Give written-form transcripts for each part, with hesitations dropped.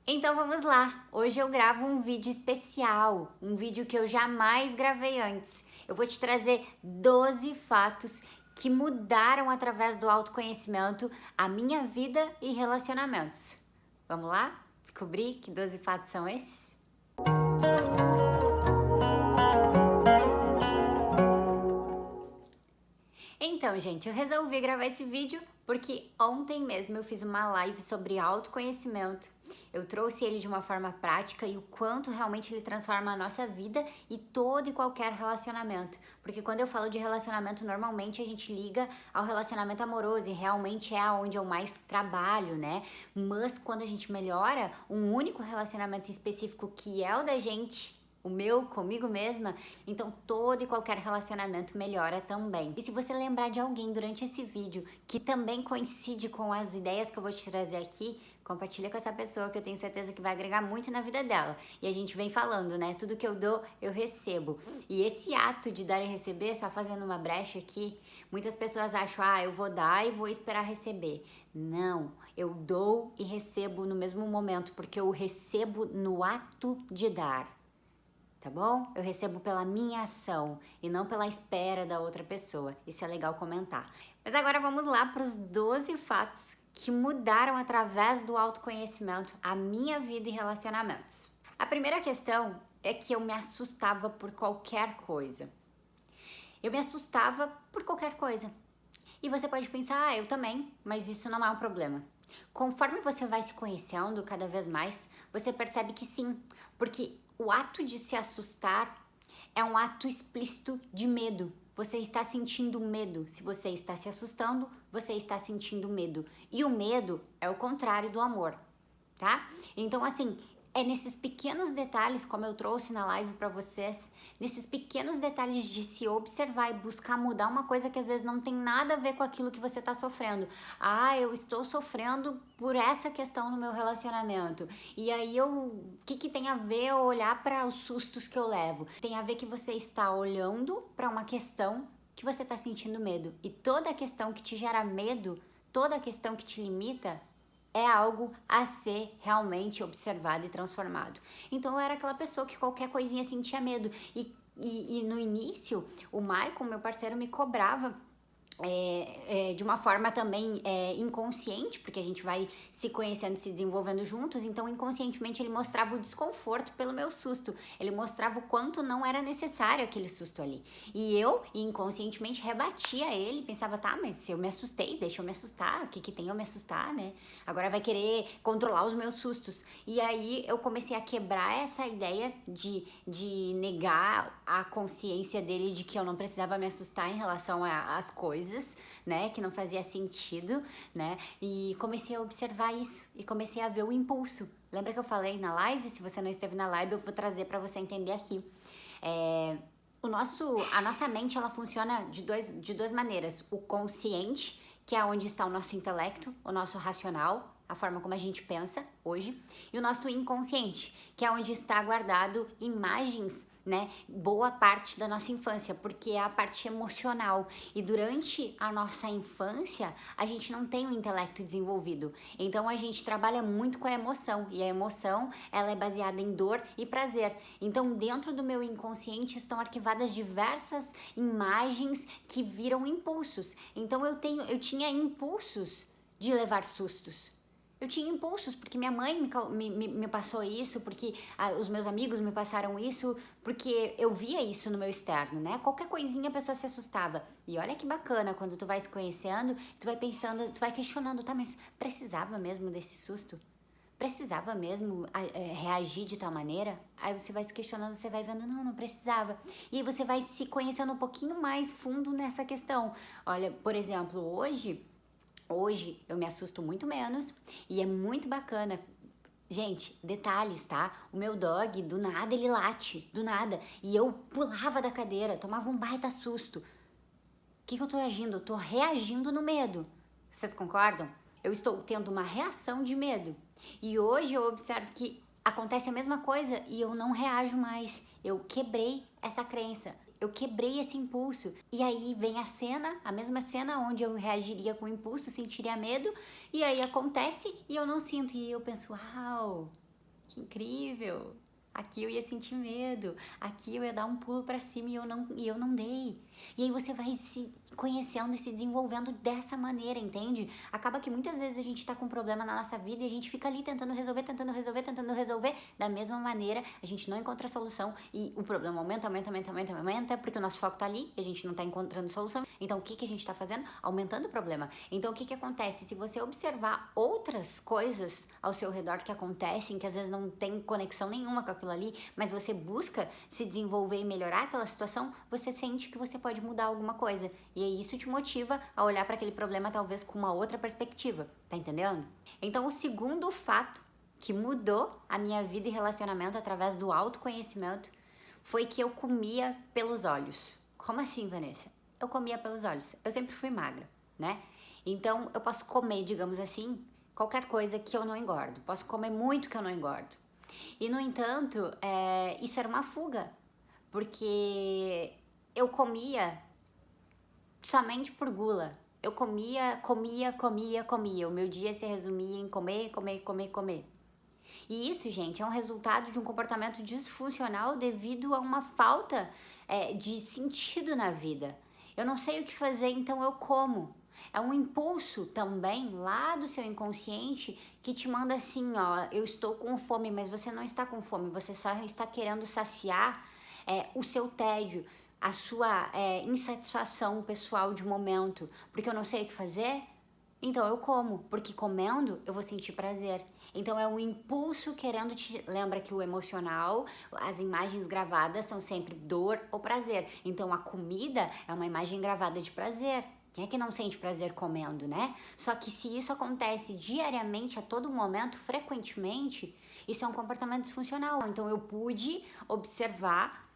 Então vamos lá, hoje eu gravo um vídeo especial, um vídeo que eu jamais gravei antes. Eu vou te trazer 12 fatos que mudaram através do autoconhecimento a minha vida e relacionamentos. Vamos lá descobrir que 12 fatos são esses? Então, gente, eu resolvi gravar esse vídeo porque ontem mesmo eu fiz uma live sobre autoconhecimento. Eu trouxe ele de uma forma prática e o quanto realmente ele transforma a nossa vida e todo e qualquer relacionamento. Porque quando eu falo de relacionamento, normalmente a gente liga ao relacionamento amoroso e realmente é onde eu mais trabalho, né? Mas quando a gente melhora um único relacionamento específico que é o da gente, o meu comigo mesma, então todo e qualquer relacionamento melhora também. E se você lembrar de alguém durante esse vídeo que também coincide com as ideias que eu vou te trazer aqui, compartilha com essa pessoa que eu tenho certeza que vai agregar muito na vida dela. E a gente vem falando, né? Tudo que eu dou, eu recebo. E esse ato de dar e receber, só fazendo uma brecha aqui, muitas pessoas acham, eu vou dar e vou esperar receber. Não, eu dou e recebo no mesmo momento, porque eu recebo no ato de dar. Tá bom? Eu recebo pela minha ação e não pela espera da outra pessoa. Isso é legal comentar. Mas agora vamos lá para os 12 fatos que mudaram através do autoconhecimento a minha vida e relacionamentos. A primeira questão é que eu me assustava por qualquer coisa. Eu me assustava por qualquer coisa. E você pode pensar, eu também, mas isso não é um problema. Conforme você vai se conhecendo cada vez mais, você percebe que sim, porque o ato de se assustar é um ato explícito de medo. Você está sentindo medo. Se você está se assustando, você está sentindo medo. E o medo é o contrário do amor, tá? Então, assim, é nesses pequenos detalhes, como eu trouxe na live para vocês, nesses pequenos detalhes de se observar e buscar mudar uma coisa que às vezes não tem nada a ver com aquilo que você está sofrendo. Eu estou sofrendo por essa questão no meu relacionamento. E aí o que tem a ver eu olhar para os sustos que eu levo? Tem a ver que você está olhando para uma questão que você está sentindo medo. E toda questão que te gera medo, toda questão que te limita, é algo a ser realmente observado e transformado. Então eu era aquela pessoa que qualquer coisinha sentia medo. E no início, o Maicon, meu parceiro, me cobrava de uma forma também inconsciente, porque a gente vai se conhecendo, se desenvolvendo juntos, então inconscientemente ele mostrava o desconforto pelo meu susto, ele mostrava o quanto não era necessário aquele susto ali, e eu inconscientemente rebatia ele, pensava, tá, mas se eu me assustei, deixa eu me assustar, o que tem eu me assustar, né, agora vai querer controlar os meus sustos, e aí eu comecei a quebrar essa ideia de negar a consciência dele de que eu não precisava me assustar em relação às coisas, né, que não fazia sentido, né, e comecei a observar isso e comecei a ver o impulso. Lembra que eu falei na live? Se você não esteve na live, eu vou trazer para você entender aqui. A nossa mente, ela funciona de duas maneiras. O consciente, que é onde está o nosso intelecto, o nosso racional, a forma como a gente pensa hoje, e o nosso inconsciente, que é onde está guardado imagens, né, boa parte da nossa infância, porque é a parte emocional. E durante a nossa infância, a gente não tem o intelecto desenvolvido. Então a gente trabalha muito com a emoção, e a emoção, ela é baseada em dor e prazer. Então, dentro do meu inconsciente estão arquivadas diversas imagens que viram impulsos. Então eu tinha impulsos de levar sustos. Eu tinha impulsos, porque minha mãe me passou isso, porque os meus amigos me passaram isso, porque eu via isso no meu externo, né? Qualquer coisinha a pessoa se assustava. E olha que bacana, quando tu vai se conhecendo, tu vai pensando, tu vai questionando, tá, mas precisava mesmo desse susto? Precisava mesmo reagir de tal maneira? Aí você vai se questionando, você vai vendo, não precisava. E aí você vai se conhecendo um pouquinho mais fundo nessa questão. Olha, por exemplo, Hoje eu me assusto muito menos e é muito bacana. Gente, detalhes, tá? O meu dog, do nada, ele late, do nada. E eu pulava da cadeira, tomava um baita susto. O que eu tô agindo? Eu tô reagindo no medo. Vocês concordam? Eu estou tendo uma reação de medo. E hoje eu observo que acontece a mesma coisa e eu não reajo mais. Eu quebrei essa crença. Eu quebrei esse impulso. E aí vem a mesma cena onde eu reagiria com impulso, sentiria medo, e aí acontece e eu não sinto. E eu penso, uau, Que incrível! Aqui eu ia sentir medo, aqui eu ia dar um pulo pra cima e eu não dei. E aí você vai se conhecendo e se desenvolvendo dessa maneira, entende? Acaba que muitas vezes a gente tá com um problema na nossa vida e a gente fica ali tentando resolver. Da mesma maneira, a gente não encontra a solução e o problema aumenta, porque o nosso foco tá ali e a gente não tá encontrando solução. Então, o que a gente tá fazendo? Aumentando o problema. Então, o que acontece? Se você observar outras coisas ao seu redor que acontecem, que às vezes não tem conexão nenhuma com aquilo ali, mas você busca se desenvolver e melhorar aquela situação, você sente que você pode mudar alguma coisa. E aí isso te motiva a olhar para aquele problema talvez com uma outra perspectiva, tá entendendo? Então o segundo fato que mudou a minha vida e relacionamento através do autoconhecimento foi que eu comia pelos olhos. Como assim, Vanessa? Eu comia pelos olhos. Eu sempre fui magra, né? Então eu posso comer, digamos assim, qualquer coisa que eu não engordo. Posso comer muito que eu não engordo. E no entanto, isso era uma fuga, porque eu comia somente por gula. Eu comia. O meu dia se resumia em comer. E isso, gente, é um resultado de um comportamento disfuncional devido a uma falta de sentido na vida. Eu não sei o que fazer, então eu como. É um impulso também lá do seu inconsciente que te manda assim, ó, eu estou com fome, mas você não está com fome, você só está querendo saciar o seu tédio, a sua insatisfação pessoal de momento, porque eu não sei o que fazer. Então eu como, porque comendo eu vou sentir prazer. Então é um impulso querendo te... Lembra que o emocional, as imagens gravadas são sempre dor ou prazer. Então a comida é uma imagem gravada de prazer. Quem é que não sente prazer comendo, né? Só que se isso acontece diariamente, a todo momento, frequentemente, isso é um comportamento disfuncional. Então eu pude observar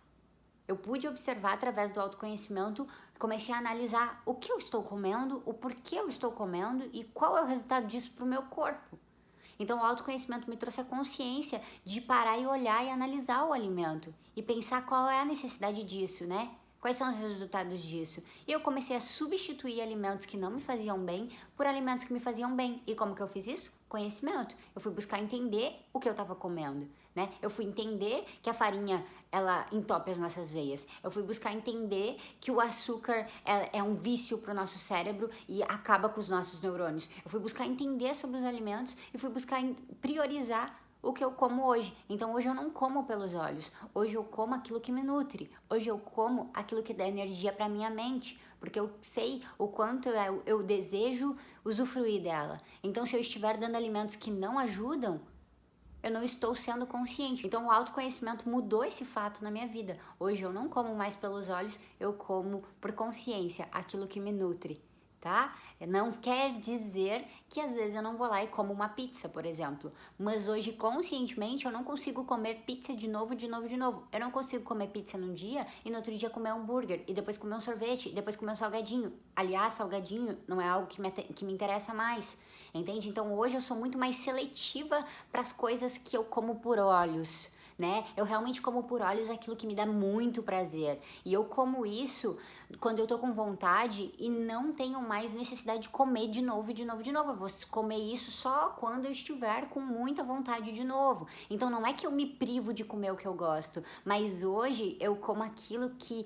através do autoconhecimento, comecei a analisar o que eu estou comendo, o porquê eu estou comendo e qual é o resultado disso para o meu corpo. Então o autoconhecimento me trouxe a consciência de parar e olhar e analisar o alimento e pensar qual é a necessidade disso, né? Quais são os resultados disso? E eu comecei a substituir alimentos que não me faziam bem por alimentos que me faziam bem. E como que eu fiz isso? Conhecimento. Eu fui buscar entender o que eu estava comendo, né? Eu fui entender que a farinha, ela entope as nossas veias. Eu fui buscar entender que o açúcar é um vício para o nosso cérebro e acaba com os nossos neurônios. Eu fui buscar entender sobre os alimentos e fui buscar priorizar o que eu como hoje. Então hoje eu não como pelos olhos, hoje eu como aquilo que me nutre, hoje eu como aquilo que dá energia para minha mente, porque eu sei o quanto eu desejo usufruir dela. Então se eu estiver dando alimentos que não ajudam, eu não estou sendo consciente. Então o autoconhecimento mudou esse fato na minha vida. Hoje eu não como mais pelos olhos, eu como por consciência aquilo que me nutre. Tá? Não quer dizer que às vezes eu não vou lá e como uma pizza, por exemplo. Mas hoje, conscientemente, eu não consigo comer pizza de novo. Eu não consigo comer pizza num dia e no outro dia comer um hambúrguer, e depois comer um sorvete, e depois comer um salgadinho. Aliás, salgadinho não é algo que me interessa mais, entende? Então hoje eu sou muito mais seletiva para as coisas que eu como por olhos, né? Eu realmente como por olhos aquilo que me dá muito prazer. E eu como isso quando eu tô com vontade e não tenho mais necessidade de comer de novo. Eu vou comer isso só quando eu estiver com muita vontade de novo. Então não é que eu me privo de comer o que eu gosto, mas hoje eu como aquilo que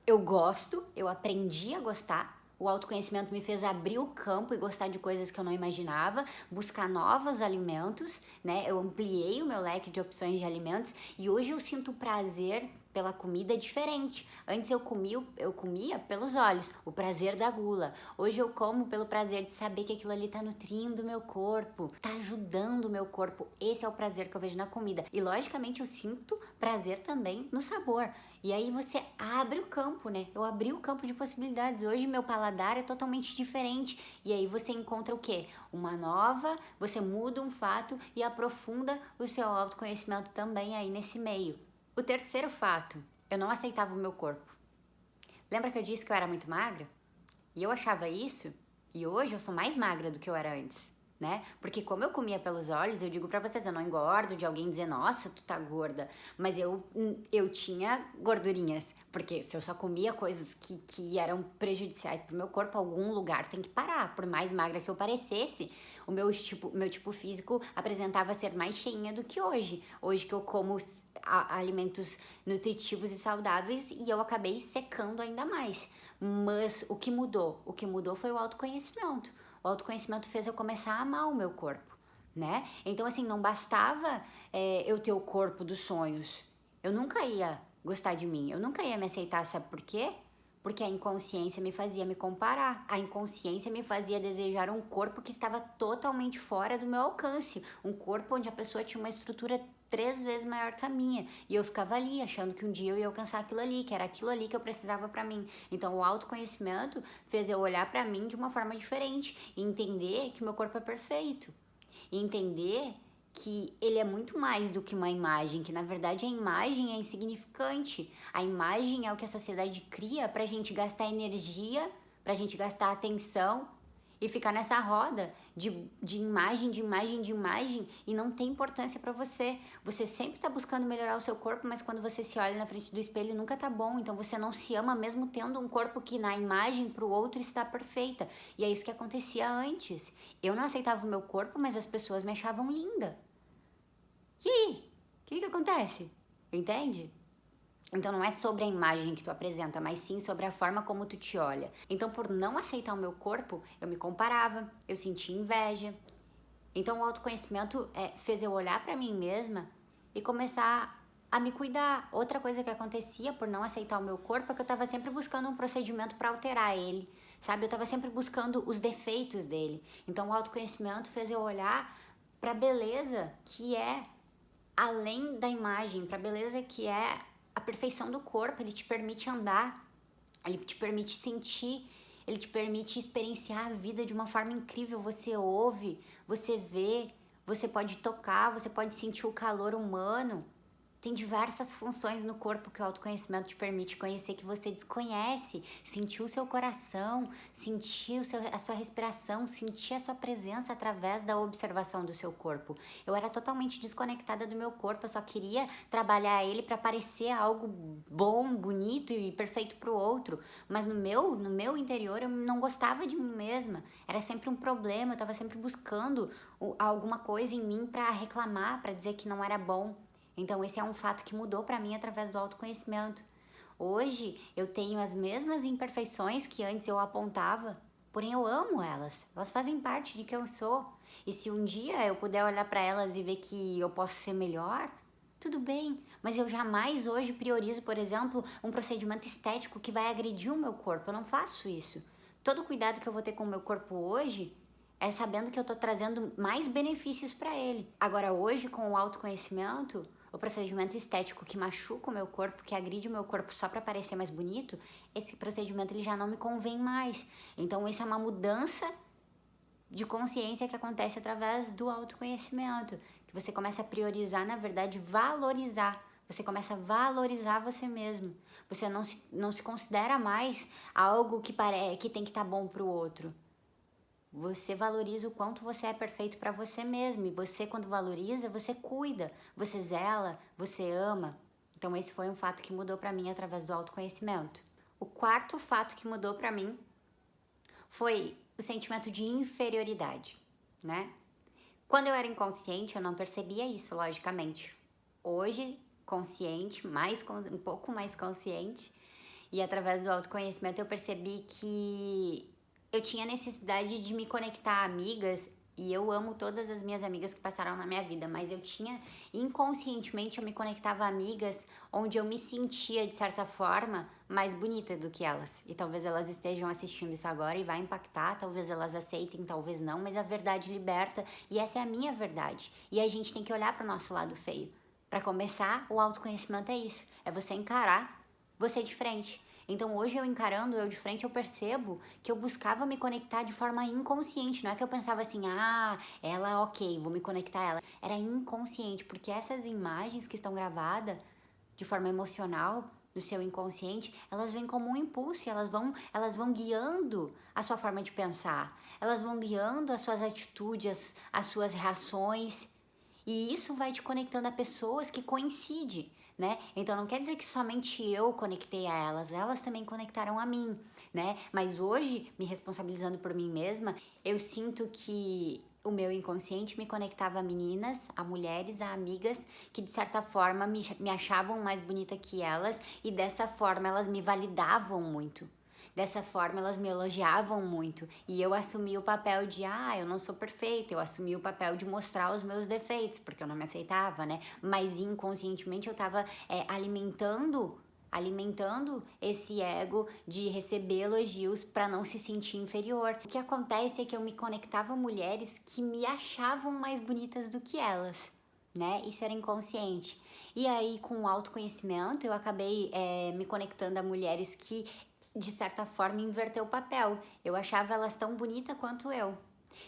eu gosto, eu aprendi a gostar. O autoconhecimento me fez abrir o campo e gostar de coisas que eu não imaginava, buscar novos alimentos, né? Eu ampliei o meu leque de opções de alimentos e hoje eu sinto prazer pela comida diferente. Antes eu comia pelos olhos, o prazer da gula. Hoje eu como pelo prazer de saber que aquilo ali tá nutrindo o meu corpo, tá ajudando o meu corpo. Esse é o prazer que eu vejo na comida. E logicamente eu sinto prazer também no sabor. E aí você abre o campo, né? Eu abri o campo de possibilidades. Hoje meu paladar é totalmente diferente. E aí você encontra o quê? Você muda um fato e aprofunda o seu autoconhecimento também aí nesse meio. O terceiro fato, eu não aceitava o meu corpo. Lembra que eu disse que eu era muito magra? E eu achava isso, e hoje eu sou mais magra do que eu era antes. né? Porque como eu comia pelos olhos, eu digo pra vocês, eu não engordo de alguém dizer, nossa, tu tá gorda. Mas eu tinha gordurinhas. Porque se eu só comia coisas que eram prejudiciais pro meu corpo, algum lugar tem que parar. Por mais magra que eu parecesse, o meu tipo físico apresentava ser mais cheinha do que hoje. Hoje que eu como alimentos nutritivos e saudáveis e eu acabei secando ainda mais. Mas o que mudou? O que mudou foi o autoconhecimento. O autoconhecimento fez eu começar a amar o meu corpo, né? Então, assim, não bastava eu ter o corpo dos sonhos. Eu nunca ia gostar de mim, eu nunca ia me aceitar, sabe por quê? Porque a inconsciência me fazia me comparar. A inconsciência me fazia desejar um corpo que estava totalmente fora do meu alcance. Um corpo onde a pessoa tinha uma estrutura 3 vezes maior que a minha. E eu ficava ali, achando que um dia eu ia alcançar aquilo ali, que era aquilo ali que eu precisava pra mim. Então o autoconhecimento fez eu olhar pra mim de uma forma diferente e entender que meu corpo é perfeito. E entender que ele é muito mais do que uma imagem, que na verdade a imagem é insignificante. A imagem é o que a sociedade cria pra gente gastar energia, pra gente gastar atenção e ficar nessa roda de imagem, de imagem, de imagem e não tem importância pra você. Você sempre tá buscando melhorar o seu corpo, mas quando você se olha na frente do espelho nunca tá bom. Então você não se ama mesmo tendo um corpo que na imagem pro outro está perfeita. E é isso que acontecia antes. Eu não aceitava o meu corpo, mas as pessoas me achavam linda. E aí? O que acontece? Entende? Então não é sobre a imagem que tu apresenta, mas sim sobre a forma como tu te olha. Então por não aceitar o meu corpo, eu me comparava, eu sentia inveja. Então o autoconhecimento fez eu olhar pra mim mesma e começar a me cuidar. Outra coisa que acontecia por não aceitar o meu corpo é que eu tava sempre buscando um procedimento pra alterar ele, sabe? Eu tava sempre buscando os defeitos dele. Então o autoconhecimento fez eu olhar pra beleza que é além da imagem, pra beleza que é a perfeição do corpo. Ele te permite andar, ele te permite sentir, ele te permite experienciar a vida de uma forma incrível. Você ouve, você vê, você pode tocar, você pode sentir o calor humano. Tem diversas funções no corpo que o autoconhecimento te permite conhecer que você desconhece. Sentir o seu coração, sentir a sua respiração, sentir a sua presença através da observação do seu corpo. Eu era totalmente desconectada do meu corpo, eu só queria trabalhar ele para parecer algo bom, bonito e perfeito para o outro. Mas no meu interior eu não gostava de mim mesma. Era sempre um problema, eu estava sempre buscando alguma coisa em mim para reclamar, para dizer que não era bom. Então esse é um fato que mudou para mim através do autoconhecimento. Hoje eu tenho as mesmas imperfeições que antes eu apontava, porém eu amo elas. Elas fazem parte de quem eu sou. E se um dia eu puder olhar para elas e ver que eu posso ser melhor, tudo bem. Mas eu jamais hoje priorizo, por exemplo, um procedimento estético que vai agredir o meu corpo. Eu não faço isso. Todo o cuidado que eu vou ter com o meu corpo hoje é sabendo que eu tô trazendo mais benefícios para ele. Agora hoje, com o autoconhecimento, o procedimento estético que machuca o meu corpo, que agride o meu corpo só para parecer mais bonito, esse procedimento ele já não me convém mais. Então isso é uma mudança de consciência que acontece através do autoconhecimento, que você começa a priorizar, na verdade, valorizar. Você começa a valorizar você mesmo. Você não se considera mais algo que tem que estar bom pro outro. Você valoriza o quanto você é perfeito para você mesmo. E você, quando valoriza, você cuida, você zela, você ama. Então esse foi um fato que mudou para mim através do autoconhecimento. O quarto fato que mudou para mim foi o sentimento de inferioridade, né? Quando eu era inconsciente, eu não percebia isso, logicamente. Hoje, consciente, um pouco mais consciente, e através do autoconhecimento eu percebi que eu tinha necessidade de me conectar a amigas, e eu amo todas as minhas amigas que passaram na minha vida, mas inconscientemente eu me conectava a amigas onde eu me sentia, de certa forma, mais bonita do que elas. E talvez elas estejam assistindo isso agora e vai impactar, talvez elas aceitem, talvez não, mas a verdade liberta, e essa é a minha verdade. E a gente tem que olhar para o nosso lado feio. Para começar, o autoconhecimento é isso, é você encarar você de frente. Então hoje eu encarando eu de frente, eu percebo que eu buscava me conectar de forma inconsciente. Não é que eu pensava assim, ela ok, vou me conectar a ela. Era inconsciente, porque essas imagens que estão gravadas de forma emocional do seu inconsciente, elas vêm como um impulso, e elas vão guiando a sua forma de pensar, elas vão guiando as suas atitudes, as suas reações, e isso vai te conectando a pessoas que coincidem, né? Então não quer dizer que somente eu conectei a elas também conectaram a mim, né? Mas hoje, me responsabilizando por mim mesma, eu sinto que o meu inconsciente me conectava a meninas, a mulheres, a amigas que de certa forma me achavam mais bonita que elas, e dessa forma elas me validavam muito. Dessa forma elas me elogiavam muito, e eu assumi o papel de, eu não sou perfeita, eu assumi o papel de mostrar os meus defeitos, porque eu não me aceitava, né? Mas inconscientemente eu tava alimentando esse ego de receber elogios para não se sentir inferior. O que acontece é que eu me conectava a mulheres que me achavam mais bonitas do que elas, né? Isso era inconsciente. E aí, com o autoconhecimento, eu acabei me conectando a mulheres que, de certa forma, inverteu o papel. Eu achava elas tão bonitas quanto eu.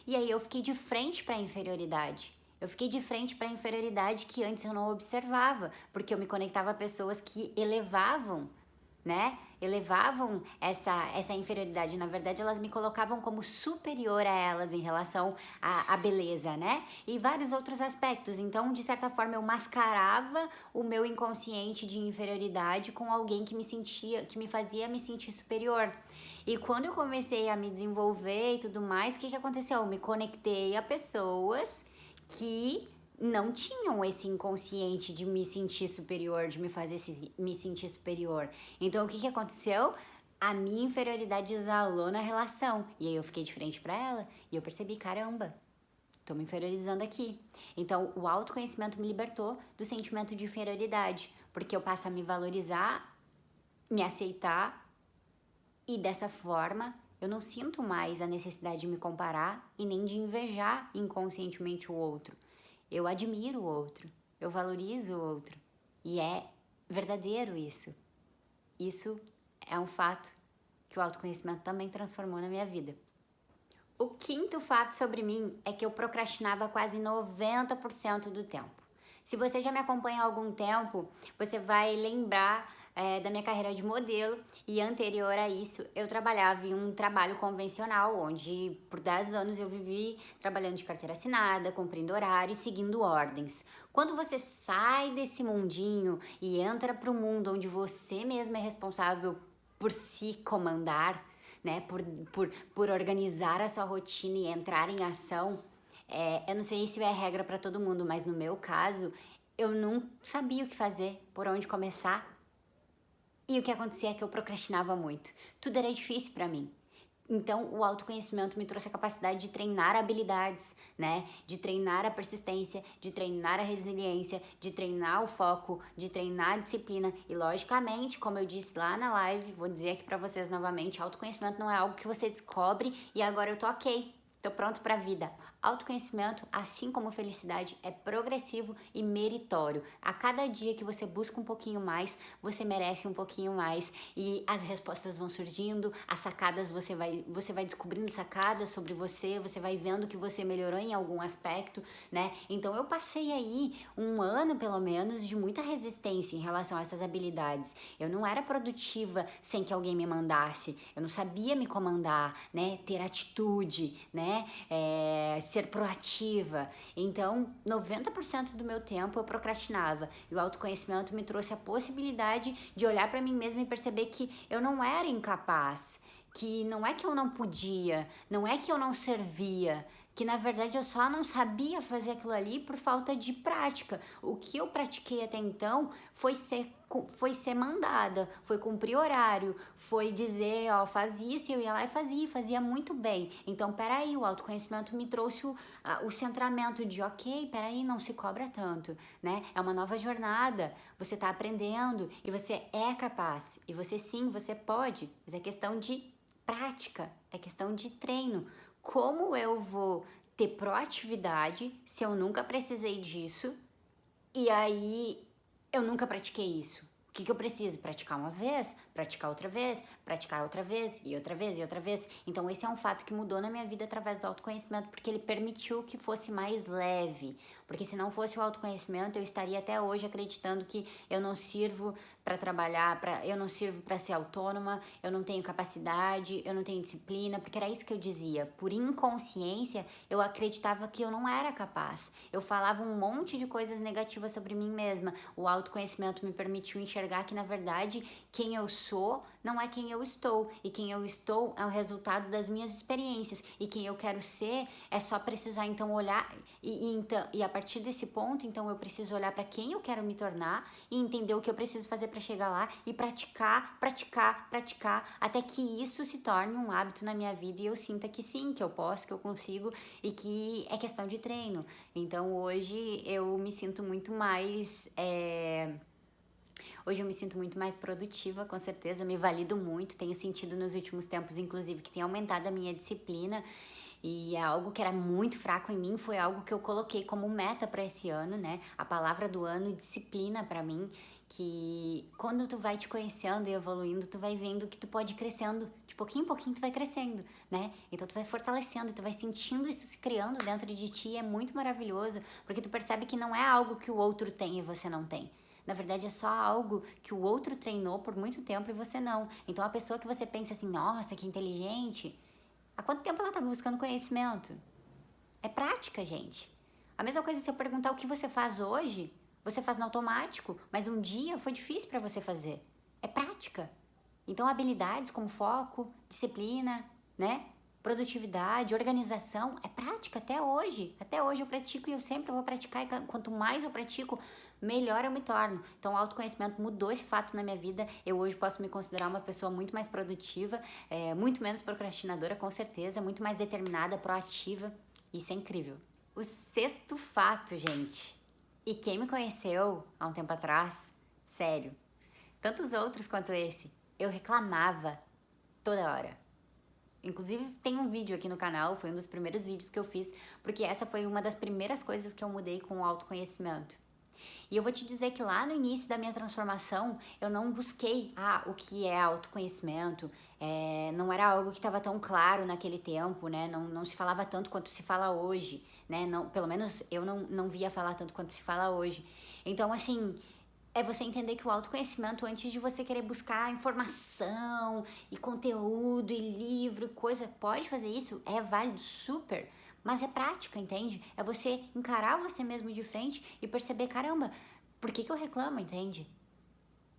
E aí eu fiquei de frente para a inferioridade. Eu fiquei de frente para a inferioridade que antes eu não observava, porque eu me conectava a pessoas que elevavam, né? Elevavam essa inferioridade. Na verdade, elas me colocavam como superior a elas em relação à beleza, né? E vários outros aspectos. Então, de certa forma, eu mascarava o meu inconsciente de inferioridade com alguém que me fazia me sentir superior. E quando eu comecei a me desenvolver e tudo mais, o que aconteceu? Eu me conectei a pessoas que não tinham esse inconsciente de me sentir superior, de me fazer me sentir superior. Então, o que aconteceu? A minha inferioridade exalou na relação. E aí eu fiquei de frente para ela e eu percebi, caramba, tô me inferiorizando aqui. Então, o autoconhecimento me libertou do sentimento de inferioridade, porque eu passo a me valorizar, me aceitar, e dessa forma eu não sinto mais a necessidade de me comparar e nem de invejar inconscientemente o outro. Eu admiro o outro, eu valorizo o outro. E é verdadeiro isso. Isso é um fato que o autoconhecimento também transformou na minha vida. O quinto fato sobre mim é que eu procrastinava quase 90% do tempo. Se você já me acompanha há algum tempo, você vai lembrar da minha carreira de modelo, e anterior a isso eu trabalhava em um trabalho convencional, onde por 10 anos eu vivi trabalhando de carteira assinada, cumprindo horário e seguindo ordens. Quando você sai desse mundinho e entra para o mundo onde você mesmo é responsável por se comandar, né, por organizar a sua rotina e entrar em ação, eu não sei se é regra para todo mundo, mas no meu caso, eu não sabia o que fazer, por onde começar. E o que acontecia é que eu procrastinava muito. Tudo era difícil para mim. Então, o autoconhecimento me trouxe a capacidade de treinar habilidades, né? De treinar a persistência, de treinar a resiliência, de treinar o foco, de treinar a disciplina. E, logicamente, como eu disse lá na live, vou dizer aqui para vocês novamente, autoconhecimento não é algo que você descobre e agora eu tô ok, tô pronto pra vida. Autoconhecimento, assim como felicidade, é progressivo e meritório. A cada dia que você busca um pouquinho mais, você merece um pouquinho mais. E as respostas vão surgindo, as sacadas, você vai descobrindo sacadas sobre você vai vendo que você melhorou em algum aspecto, né? Então eu passei aí um ano, pelo menos, de muita resistência em relação a essas habilidades. Eu não era produtiva sem que alguém me mandasse. Eu não sabia me comandar, né? Ter atitude, né? Ser proativa. Então, 90% do meu tempo eu procrastinava. E o autoconhecimento me trouxe a possibilidade de olhar para mim mesma e perceber que eu não era incapaz, que não é que eu não podia, não é que eu não servia, que na verdade eu só não sabia fazer aquilo ali por falta de prática. O que eu pratiquei até então foi ser mandada, foi cumprir horário, foi dizer, faz isso, e eu ia lá e fazia muito bem. Então, peraí, o autoconhecimento me trouxe o centramento de, ok, peraí, não se cobra tanto, né? É uma nova jornada, você tá aprendendo e você é capaz. E você sim, você pode, mas é questão de prática, é questão de treino. Como eu vou ter proatividade se eu nunca precisei disso e aí eu nunca pratiquei isso? O que eu preciso? Praticar uma vez, praticar outra vez e outra vez e outra vez. Então esse é um fato que mudou na minha vida através do autoconhecimento, porque ele permitiu que fosse mais leve. Porque se não fosse o autoconhecimento, eu estaria até hoje acreditando que eu não sirvo para trabalhar, eu não sirvo para ser autônoma, eu não tenho capacidade, eu não tenho disciplina, porque era isso que eu dizia. Por inconsciência, eu acreditava que eu não era capaz. Eu falava um monte de coisas negativas sobre mim mesma. O autoconhecimento me permitiu enxergar que, na verdade, quem eu sou não é quem eu estou. E quem eu estou é o resultado das minhas experiências. E quem eu quero ser é só precisar, então, olhar. E a partir desse ponto, então, eu preciso olhar para quem eu quero me tornar e entender o que eu preciso fazer para chegar lá e praticar, até que isso se torne um hábito na minha vida e eu sinta que sim, que eu posso, que eu consigo e que é questão de treino. Então, hoje eu me sinto muito mais... Hoje eu me sinto muito mais produtiva, com certeza, me valido muito, tenho sentido nos últimos tempos, inclusive, que tem aumentado a minha disciplina e é algo que era muito fraco em mim, foi algo que eu coloquei como meta para esse ano, né? A palavra do ano, disciplina para mim, que quando tu vai te conhecendo e evoluindo, tu vai vendo que tu pode ir crescendo, de pouquinho em pouquinho tu vai crescendo, né? Então tu vai fortalecendo, tu vai sentindo isso se criando dentro de ti, é muito maravilhoso, porque tu percebe que não é algo que o outro tem e você não tem. Na verdade, é só algo que o outro treinou por muito tempo e você não. Então, a pessoa que você pensa assim, nossa, que inteligente, há quanto tempo ela tá buscando conhecimento? É prática, gente. A mesma coisa se eu perguntar o que você faz hoje, você faz no automático, mas um dia foi difícil para você fazer. É prática. Então, habilidades como foco, disciplina, né? Produtividade, organização, é prática até hoje. Até hoje eu pratico e eu sempre vou praticar. E quanto mais eu pratico, melhor eu me torno. Então o autoconhecimento mudou esse fato na minha vida. Eu hoje posso me considerar uma pessoa muito mais produtiva, muito menos procrastinadora, com certeza, muito mais determinada, proativa. Isso é incrível. O sexto fato, gente. E quem me conheceu há um tempo atrás, sério, tantos outros quanto esse, eu reclamava toda hora. Inclusive tem um vídeo aqui no canal, foi um dos primeiros vídeos que eu fiz, porque essa foi uma das primeiras coisas que eu mudei com o autoconhecimento. E eu vou te dizer que lá no início da minha transformação, eu não busquei o que é autoconhecimento, não era algo que estava tão claro naquele tempo, né? Não se falava tanto quanto se fala hoje, né? Não, pelo menos eu não via falar tanto quanto se fala hoje. Então, assim, é você entender que o autoconhecimento, antes de você querer buscar informação e conteúdo e livro e coisa, pode fazer isso, é válido, super, mas é prática, entende? É você encarar você mesmo de frente e perceber, caramba, por que eu reclamo, entende?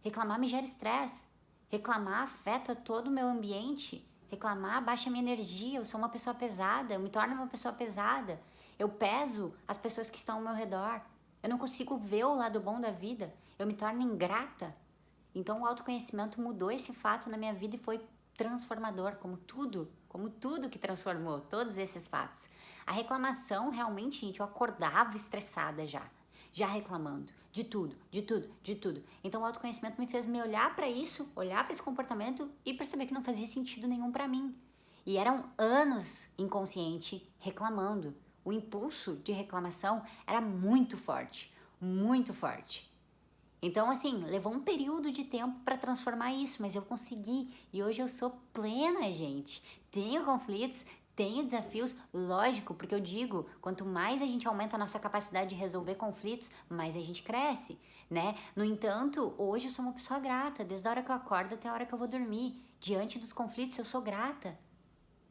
Reclamar me gera estresse, reclamar afeta todo o meu ambiente, reclamar baixa minha energia, eu sou uma pessoa pesada, eu me torno uma pessoa pesada, eu peso as pessoas que estão ao meu redor, eu não consigo ver o lado bom da vida, eu me torno ingrata. Então o autoconhecimento mudou esse fato na minha vida e foi transformador, como tudo que transformou, todos esses fatos. A reclamação, realmente, gente, eu acordava estressada já reclamando de tudo. Então o autoconhecimento me fez me olhar para isso, olhar para esse comportamento e perceber que não fazia sentido nenhum para mim. E eram anos inconsciente reclamando. O impulso de reclamação era muito forte, muito forte. Então, assim, levou um período de tempo para transformar isso, mas eu consegui. E hoje eu sou plena, gente. Tenho conflitos, tenho desafios, lógico, porque eu digo, quanto mais a gente aumenta a nossa capacidade de resolver conflitos, mais a gente cresce, né? No entanto, hoje eu sou uma pessoa grata, desde a hora que eu acordo até a hora que eu vou dormir. Diante dos conflitos, eu sou grata.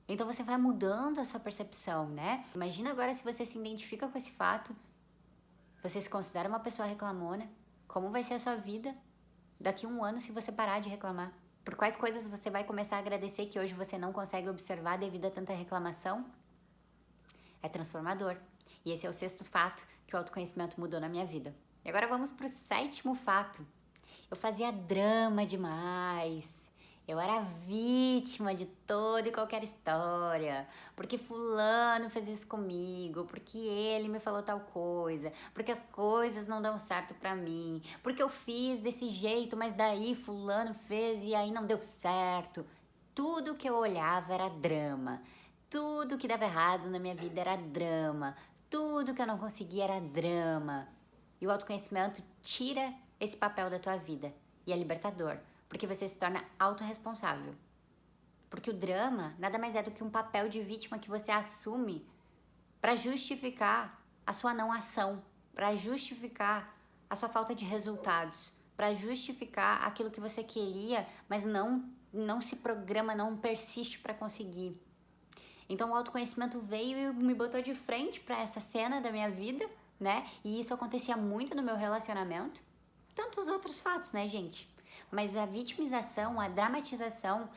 Então você vai mudando a sua percepção, né? Imagina agora se você se identifica com esse fato, você se considera uma pessoa reclamona, como vai ser a sua vida daqui a um ano se você parar de reclamar? Por quais coisas você vai começar a agradecer que hoje você não consegue observar devido a tanta reclamação? É transformador. E esse é o sexto fato que o autoconhecimento mudou na minha vida. E agora vamos para o sétimo fato. Eu fazia drama demais. Eu era vítima de toda e qualquer história, porque fulano fez isso comigo, porque ele me falou tal coisa, porque as coisas não dão certo pra mim, porque eu fiz desse jeito, mas daí fulano fez e aí não deu certo. Tudo que eu olhava era drama, tudo que dava errado na minha vida era drama, tudo que eu não conseguia era drama. E o autoconhecimento tira esse papel da tua vida e é libertador. Porque você se torna autorresponsável. Porque o drama nada mais é do que um papel de vítima que você assume para justificar a sua não ação, para justificar a sua falta de resultados, para justificar aquilo que você queria, mas não se programa, não persiste para conseguir. Então o autoconhecimento veio e me botou de frente para essa cena da minha vida, né? E isso acontecia muito no meu relacionamento. Tantos outros fatos, né, gente? Mas a vitimização, a dramatização,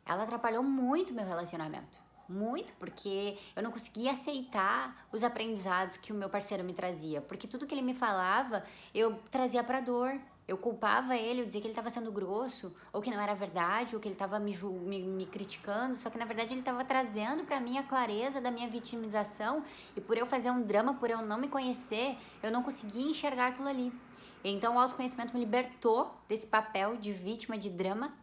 ela atrapalhou muito meu relacionamento. Muito, porque eu não conseguia aceitar os aprendizados que o meu parceiro me trazia. Porque tudo que ele me falava, eu trazia pra dor. Eu culpava ele, eu dizia que ele estava sendo grosso, ou que não era verdade, ou que ele estava me criticando. Só que na verdade ele estava trazendo pra mim a clareza da minha vitimização. E por eu fazer um drama, por eu não me conhecer, eu não conseguia enxergar aquilo ali. Então o autoconhecimento me libertou desse papel de vítima de drama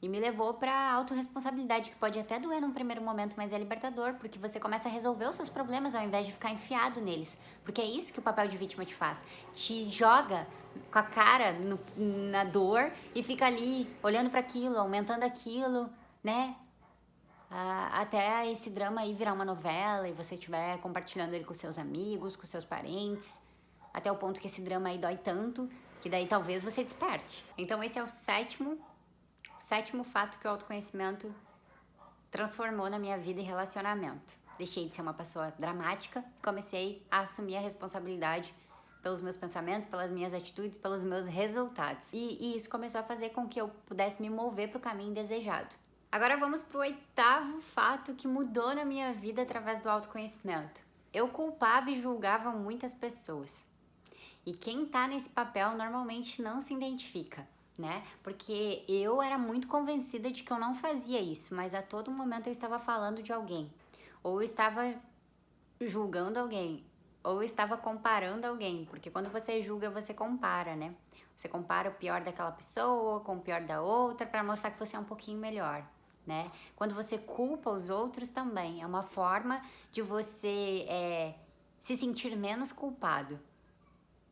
e me levou para a autorresponsabilidade, que pode até doer num primeiro momento, mas é libertador, porque você começa a resolver os seus problemas ao invés de ficar enfiado neles. Porque é isso que o papel de vítima te faz. Te joga com a cara na dor e fica ali olhando para aquilo, aumentando aquilo, né? Até esse drama aí virar uma novela e você estiver compartilhando ele com seus amigos, com seus parentes, até o ponto que esse drama aí dói tanto que daí talvez você desperte. Então esse é o sétimo fato que o autoconhecimento transformou na minha vida e relacionamento. Deixei de ser uma pessoa dramática e comecei a assumir a responsabilidade pelos meus pensamentos, pelas minhas atitudes, pelos meus resultados. E isso começou a fazer com que eu pudesse me mover para o caminho desejado. Agora vamos para o 8º fato que mudou na minha vida através do autoconhecimento. Eu culpava e julgava muitas pessoas. E quem tá nesse papel normalmente não se identifica, né? Porque eu era muito convencida de que eu não fazia isso, mas a todo momento eu estava falando de alguém. Ou eu estava julgando alguém, ou eu estava comparando alguém. Porque quando você julga, você compara, né? Você compara o pior daquela pessoa com o pior da outra para mostrar que você é um pouquinho melhor, né? Quando você culpa os outros também, é uma forma de você se sentir menos culpado.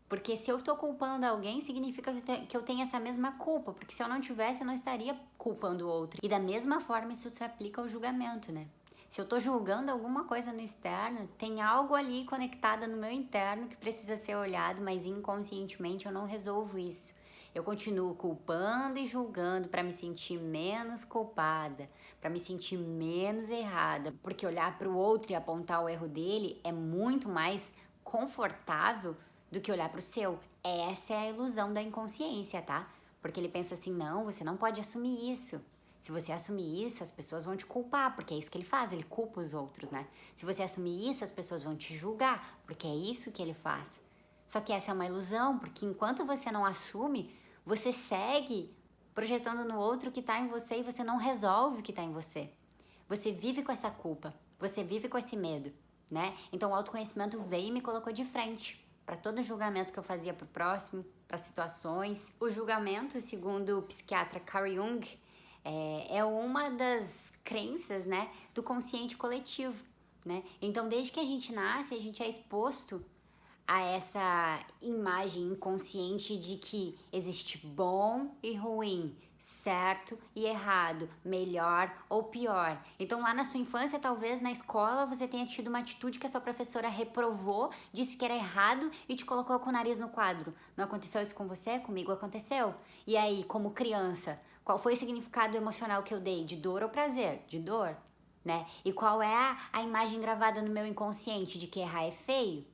Porque se eu tô culpando alguém, significa que eu tenho essa mesma culpa. Porque se eu não tivesse, eu não estaria culpando o outro. E da mesma forma, isso se aplica ao julgamento, né? Se eu tô julgando alguma coisa no externo, tem algo ali conectado no meu interno que precisa ser olhado, mas inconscientemente eu não resolvo isso. Eu continuo culpando e julgando para me sentir menos culpada, para me sentir menos errada. Porque olhar para o outro e apontar o erro dele é muito mais confortável do que olhar para o seu. Essa é a ilusão da inconsciência, tá? Porque ele pensa assim, não, você não pode assumir isso. Se você assumir isso, as pessoas vão te culpar, porque é isso que ele faz, ele culpa os outros, né? Se você assumir isso, as pessoas vão te julgar, porque é isso que ele faz. Só que essa é uma ilusão, porque enquanto você não assume, você segue projetando no outro o que tá em você e você não resolve o que tá em você. Você vive com essa culpa, você vive com esse medo, né? Então o autoconhecimento veio e me colocou de frente para todo julgamento que eu fazia pro próximo, para situações. O julgamento, segundo o psiquiatra Carl Jung, é uma das crenças, né, do consciente coletivo, né? Então, desde que a gente nasce, a gente é exposto a essa imagem inconsciente de que existe bom e ruim, certo e errado, melhor ou pior. Então lá na sua infância, talvez na escola, você tenha tido uma atitude que a sua professora reprovou, disse que era errado e te colocou com o nariz no quadro. Não aconteceu isso com você? Comigo aconteceu. E aí, como criança, qual foi o significado emocional que eu dei? De dor ou prazer? De dor, né? E qual é a imagem gravada no meu inconsciente de que errar é feio?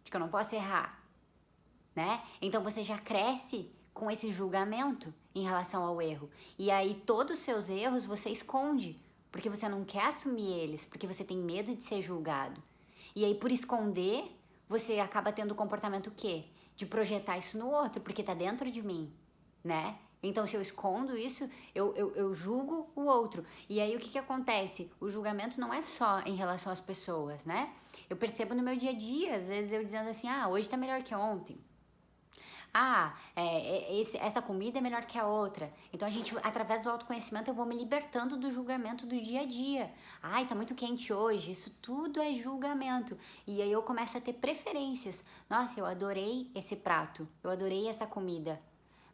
De que eu não posso errar, né? Então você já cresce com esse julgamento em relação ao erro. E aí todos os seus erros você esconde, porque você não quer assumir eles, porque você tem medo de ser julgado. E aí por esconder, você acaba tendo o comportamento o quê? De projetar isso no outro, porque tá dentro de mim, né? Então se eu escondo isso, eu julgo o outro. E aí o que acontece? O julgamento não é só em relação às pessoas, né? Eu percebo no meu dia a dia, às vezes eu dizendo assim, hoje tá melhor que ontem. Essa comida é melhor que a outra. Então a gente, através do autoconhecimento, eu vou me libertando do julgamento do dia a dia. Tá muito quente hoje. Isso tudo é julgamento. E aí eu começo a ter preferências. Nossa, eu adorei esse prato. Eu adorei essa comida.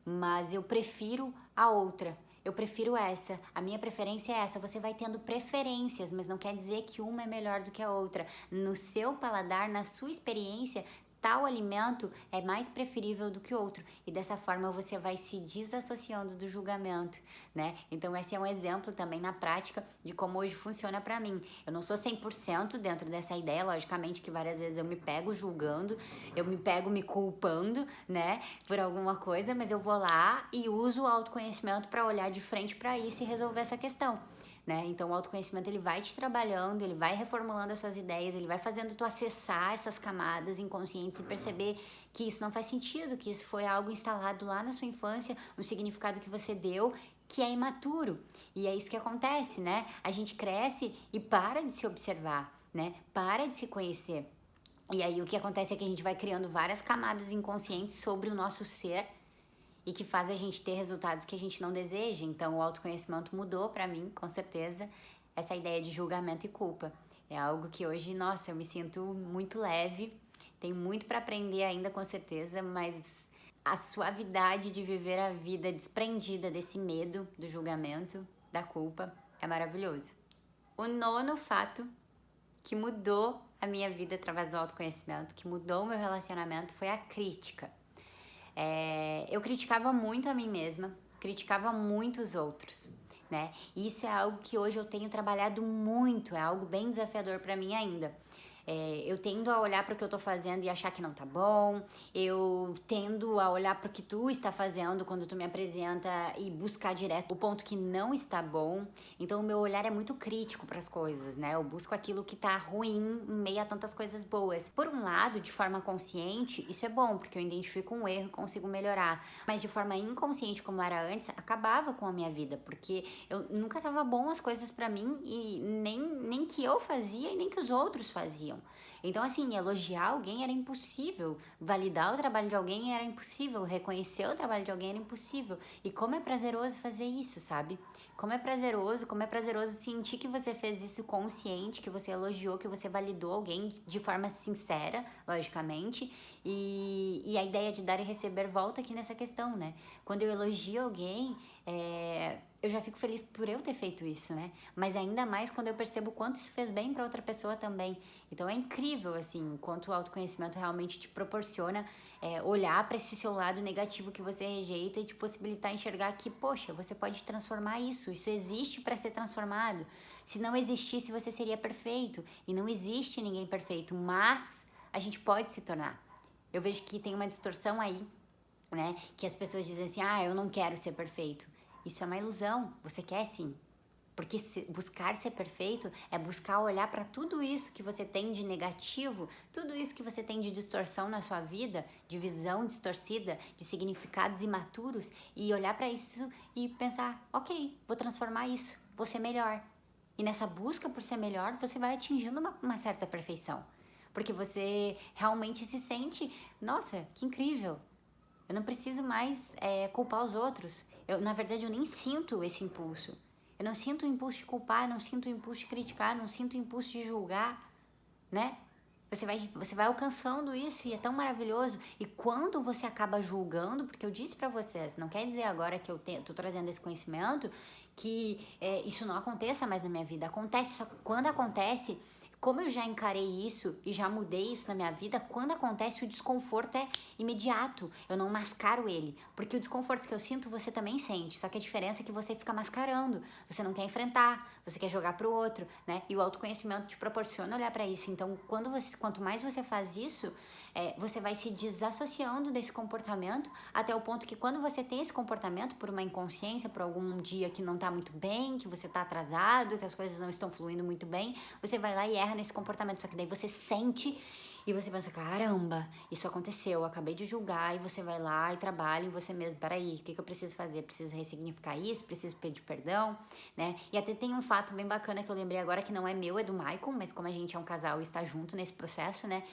Mas eu prefiro a outra. eu prefiro essa, a minha preferência é essa. Você vai tendo preferências, mas não quer dizer que uma é melhor do que a outra. No seu paladar, na sua experiência, tal alimento é mais preferível do que outro, e dessa forma você vai se desassociando do julgamento, né? Então esse é um exemplo também na prática de como hoje funciona pra mim. Eu não sou 100% dentro dessa ideia, logicamente que várias vezes eu me pego julgando, eu me pego me culpando, né, por alguma coisa, mas eu vou lá e uso o autoconhecimento para olhar de frente para isso e resolver essa questão. Né? Então o autoconhecimento ele vai te trabalhando, ele vai reformulando as suas ideias, ele vai fazendo tu acessar essas camadas inconscientes e perceber que isso não faz sentido, que isso foi algo instalado lá na sua infância, um significado que você deu que é imaturo. E é isso que acontece, né? A gente cresce e para de se observar, né? Para de se conhecer. E aí o que acontece é que a gente vai criando várias camadas inconscientes sobre o nosso ser e que faz a gente ter resultados que a gente não deseja. Então o autoconhecimento mudou pra mim, com certeza, essa ideia de julgamento e culpa. É algo que hoje, nossa, eu me sinto muito leve, tenho muito para aprender ainda, com certeza, mas a suavidade de viver a vida desprendida desse medo do julgamento, da culpa, é maravilhoso. O nono fato que mudou a minha vida através do autoconhecimento, que mudou o meu relacionamento, foi a crítica. Eu criticava muito a mim mesma, criticava muito os outros, né? E isso é algo que hoje eu tenho trabalhado muito, é algo bem desafiador para mim ainda. Eu tendo a olhar para o que eu tô fazendo e achar que não tá bom, eu tendo a olhar para o que tu está fazendo quando tu me apresenta e buscar direto o ponto que não está bom. Então o meu olhar é muito crítico para as coisas, né? Eu busco aquilo que tá ruim em meio a tantas coisas boas. Por um lado, de forma consciente, isso é bom, porque eu identifico um erro e consigo melhorar. Mas de forma inconsciente, como era antes, acabava com a minha vida, porque eu nunca tava bom as coisas para mim e nem que eu fazia e nem que os outros faziam. Então, assim, elogiar alguém era impossível, validar o trabalho de alguém era impossível, reconhecer o trabalho de alguém era impossível. E como é prazeroso fazer isso, sabe? Como é prazeroso sentir que você fez isso consciente, que você elogiou, que você validou alguém de forma sincera, logicamente. E a ideia de dar e receber volta aqui nessa questão, né? Quando eu elogio alguém, eu já fico feliz por eu ter feito isso, né? Mas ainda mais quando eu percebo o quanto isso fez bem para outra pessoa também. Então é incrível, assim, quanto o autoconhecimento realmente te proporciona olhar para esse seu lado negativo que você rejeita e te possibilitar enxergar que, poxa, você pode transformar isso existe para ser transformado. Se não existisse, você seria perfeito. E não existe ninguém perfeito, mas a gente pode se tornar. Eu vejo que tem uma distorção aí, né? Que as pessoas dizem assim, eu não quero ser perfeito. Isso é uma ilusão, você quer sim. Porque buscar ser perfeito é buscar olhar para tudo isso que você tem de negativo, tudo isso que você tem de distorção na sua vida, de visão distorcida, de significados imaturos, e olhar para isso e pensar, ok, vou transformar isso, vou ser melhor. E nessa busca por ser melhor, você vai atingindo uma certa perfeição. Porque você realmente se sente, nossa, que incrível. Eu não preciso mais culpar os outros. Na verdade, eu nem sinto esse impulso. Eu não sinto o impulso de culpar, não sinto o impulso de criticar, não sinto o impulso de julgar, né? Você vai alcançando isso e é tão maravilhoso. E quando você acaba julgando, porque eu disse pra vocês, não quer dizer agora que eu tô trazendo esse conhecimento que isso não aconteça mais na minha vida. Acontece, só que quando acontece, como eu já encarei isso e já mudei isso na minha vida, quando acontece o desconforto é imediato, eu não mascaro ele, porque o desconforto que eu sinto você também sente, só que a diferença é que você fica mascarando, você não quer enfrentar, você quer jogar pro outro, né? E o autoconhecimento te proporciona olhar para isso. Então, quanto mais você faz isso, você vai se desassociando desse comportamento até o ponto que quando você tem esse comportamento por uma inconsciência, por algum dia que não tá muito bem, que você tá atrasado, que as coisas não estão fluindo muito bem, você vai lá e erra nesse comportamento, só que daí você sente e você pensa, caramba, isso aconteceu, eu acabei de julgar, e você vai lá e trabalha em você mesmo, peraí, o que eu preciso fazer? Preciso ressignificar isso, preciso pedir perdão, né? E até tem um fato bem bacana que eu lembrei agora, que não é meu, é do Michael, mas como a gente é um casal e está junto nesse processo, né?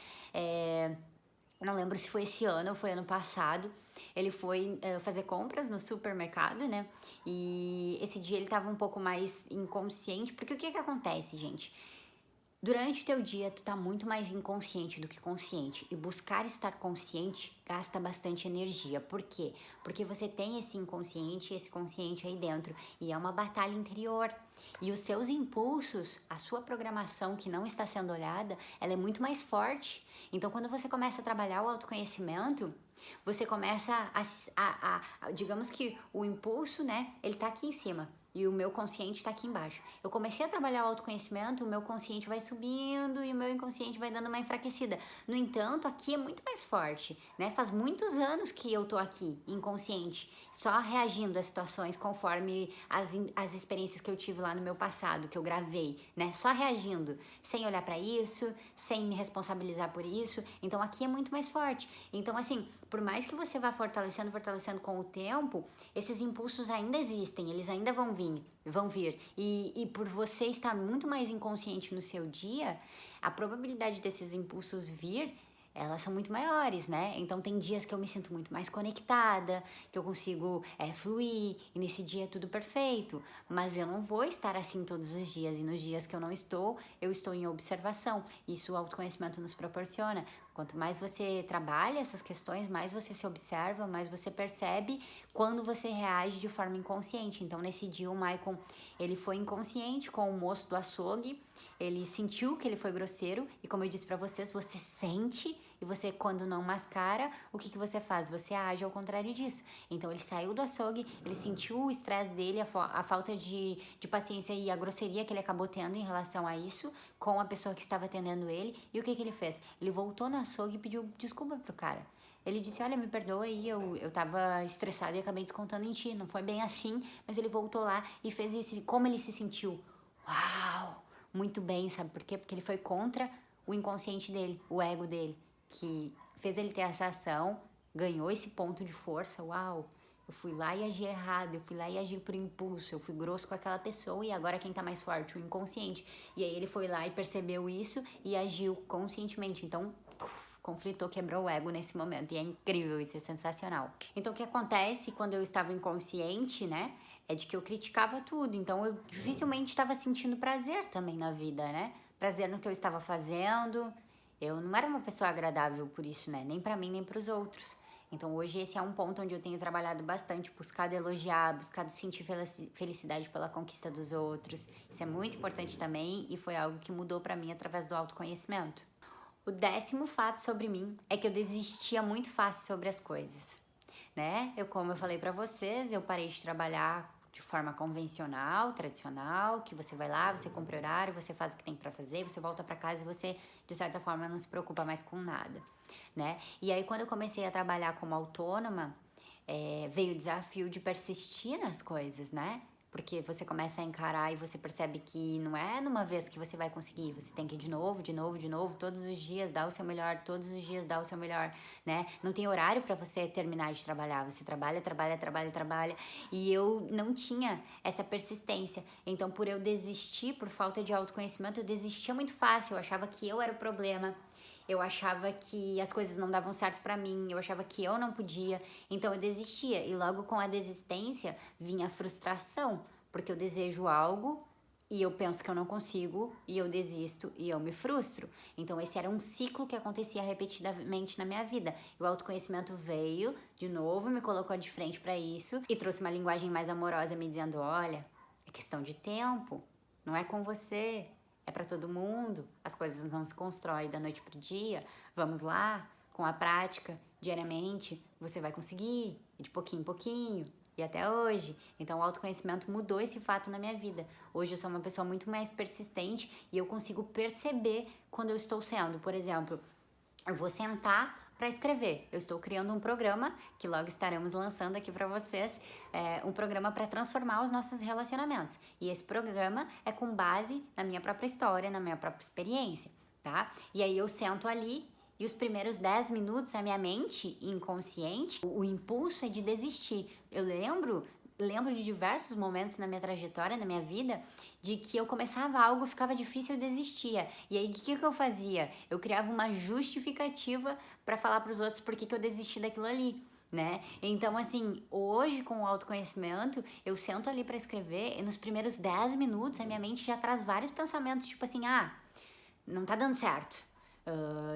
Não lembro se foi esse ano ou foi ano passado, ele foi fazer compras no supermercado, né? E esse dia ele tava um pouco mais inconsciente, porque o que acontece, gente? Durante o teu dia, tu tá muito mais inconsciente do que consciente, e buscar estar consciente gasta bastante energia. Por quê? Porque você tem esse inconsciente e esse consciente aí dentro, e é uma batalha interior. E os seus impulsos, a sua programação que não está sendo olhada, ela é muito mais forte. Então, quando você começa a trabalhar o autoconhecimento, você começa digamos que o impulso, né, ele tá aqui em cima. E o meu consciente está aqui embaixo. Eu comecei a trabalhar o autoconhecimento, o meu consciente vai subindo e o meu inconsciente vai dando uma enfraquecida. No entanto, aqui é muito mais forte, né? Faz muitos anos que eu tô aqui, inconsciente, só reagindo às situações conforme as experiências que eu tive lá no meu passado, que eu gravei, né? Só reagindo, sem olhar para isso, sem me responsabilizar por isso. Então, aqui é muito mais forte. Então, assim, por mais que você vá fortalecendo com o tempo, esses impulsos ainda existem, eles ainda vão vir. E por você estar muito mais inconsciente no seu dia, a probabilidade desses impulsos vir, elas são muito maiores, né? Então tem dias que eu me sinto muito mais conectada, que eu consigo fluir, e nesse dia é tudo perfeito. Mas eu não vou estar assim todos os dias, e nos dias que eu não estou, eu estou em observação. Isso o autoconhecimento nos proporciona. Quanto mais você trabalha essas questões, mais você se observa, mais você percebe quando você reage de forma inconsciente. Então, nesse dia, o Maicon, ele foi inconsciente com o moço do açougue, ele sentiu que ele foi grosseiro, e como eu disse pra vocês, você sente, e você, quando não mascara, o que você faz? Você age ao contrário disso. Então, ele saiu do açougue, ele sentiu o estresse dele, a falta de paciência e a grosseria que ele acabou tendo em relação a isso, com a pessoa que estava atendendo ele, e o que ele fez? Ele voltou no açougue e pediu desculpa pro cara. Ele disse, olha, me perdoa aí, eu tava estressado e acabei descontando em ti, não foi bem assim, mas ele voltou lá e fez isso. Como ele se sentiu? Uau! Muito bem, sabe por quê? Porque ele foi contra o inconsciente dele, o ego dele, que fez ele ter essa ação, ganhou esse ponto de força, uau! Eu fui lá e agi errado, eu fui lá e agi por impulso, eu fui grosso com aquela pessoa e agora quem tá mais forte? O inconsciente. E aí ele foi lá e percebeu isso e agiu conscientemente. Então, conflitou, quebrou o ego nesse momento. E é incrível, isso é sensacional. Então, o que acontece quando eu estava inconsciente, né? É de que eu criticava tudo. Então, eu dificilmente estava sentindo prazer também na vida, né? Prazer no que eu estava fazendo. Eu não era uma pessoa agradável por isso, né? Nem pra mim, nem pros outros. Então, hoje esse é um ponto onde eu tenho trabalhado bastante, buscado elogiar, buscado sentir felicidade pela conquista dos outros. Isso é muito importante também e foi algo que mudou pra mim através do autoconhecimento. O 10º fato sobre mim é que eu desistia muito fácil sobre as coisas, né? Como eu falei pra vocês, eu parei de trabalhar de forma convencional, tradicional, que você vai lá, você cumpre horário, você faz o que tem pra fazer, você volta pra casa e você, de certa forma, não se preocupa mais com nada, né? E aí, quando eu comecei a trabalhar como autônoma, veio o desafio de persistir nas coisas, né? Porque você começa a encarar e você percebe que não é numa vez que você vai conseguir, você tem que ir de novo, todos os dias dar o seu melhor, todos os dias dar o seu melhor, né? Não tem horário para você terminar de trabalhar, você trabalha, e eu não tinha essa persistência. Então, por eu desistir, por falta de autoconhecimento, eu desistia muito fácil, eu achava que eu era o problema. Eu achava que as coisas não davam certo pra mim, eu achava que eu não podia, então eu desistia. E logo com a desistência vinha a frustração, porque eu desejo algo e eu penso que eu não consigo e eu desisto e eu me frustro. Então esse era um ciclo que acontecia repetidamente na minha vida. E o autoconhecimento veio de novo, me colocou de frente pra isso e trouxe uma linguagem mais amorosa me dizendo, olha, é questão de tempo, não é com você. É para todo mundo, as coisas não se constroem da noite pro dia. Vamos lá, com a prática, diariamente, você vai conseguir, e de pouquinho em pouquinho, e até hoje. Então o autoconhecimento mudou esse fato na minha vida. Hoje eu sou uma pessoa muito mais persistente e eu consigo perceber quando eu estou sendo. Por exemplo, eu vou sentar para escrever. Eu estou criando um programa que logo estaremos lançando aqui para vocês, um programa para transformar os nossos relacionamentos. E esse programa é com base na minha própria história, na minha própria experiência, tá? E aí eu sento ali e os primeiros 10 minutos a minha mente inconsciente, o impulso é de desistir. Eu lembro de diversos momentos na minha trajetória, na minha vida, de que eu começava algo, ficava difícil e eu desistia. E aí, o que eu fazia? Eu criava uma justificativa para falar para os outros por que eu desisti daquilo ali, né? Então, assim, hoje, com o autoconhecimento, eu sento ali para escrever e nos primeiros 10 minutos a minha mente já traz vários pensamentos, tipo assim, não tá dando certo.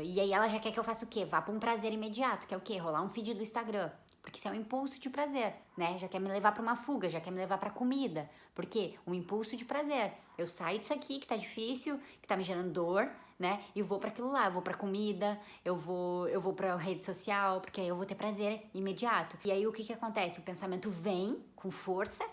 E aí ela já quer que eu faça o quê? Vá pra um prazer imediato, que é o quê? Rolar um feed do Instagram. Porque isso é um impulso de prazer, né? Já quer me levar pra uma fuga, já quer me levar pra comida. Por quê? Um impulso de prazer. Eu saio disso aqui que tá difícil, que tá me gerando dor, né? E vou para aquilo lá, eu vou pra comida, eu vou pra rede social, porque aí eu vou ter prazer imediato. E aí o que que acontece? O pensamento vem com força,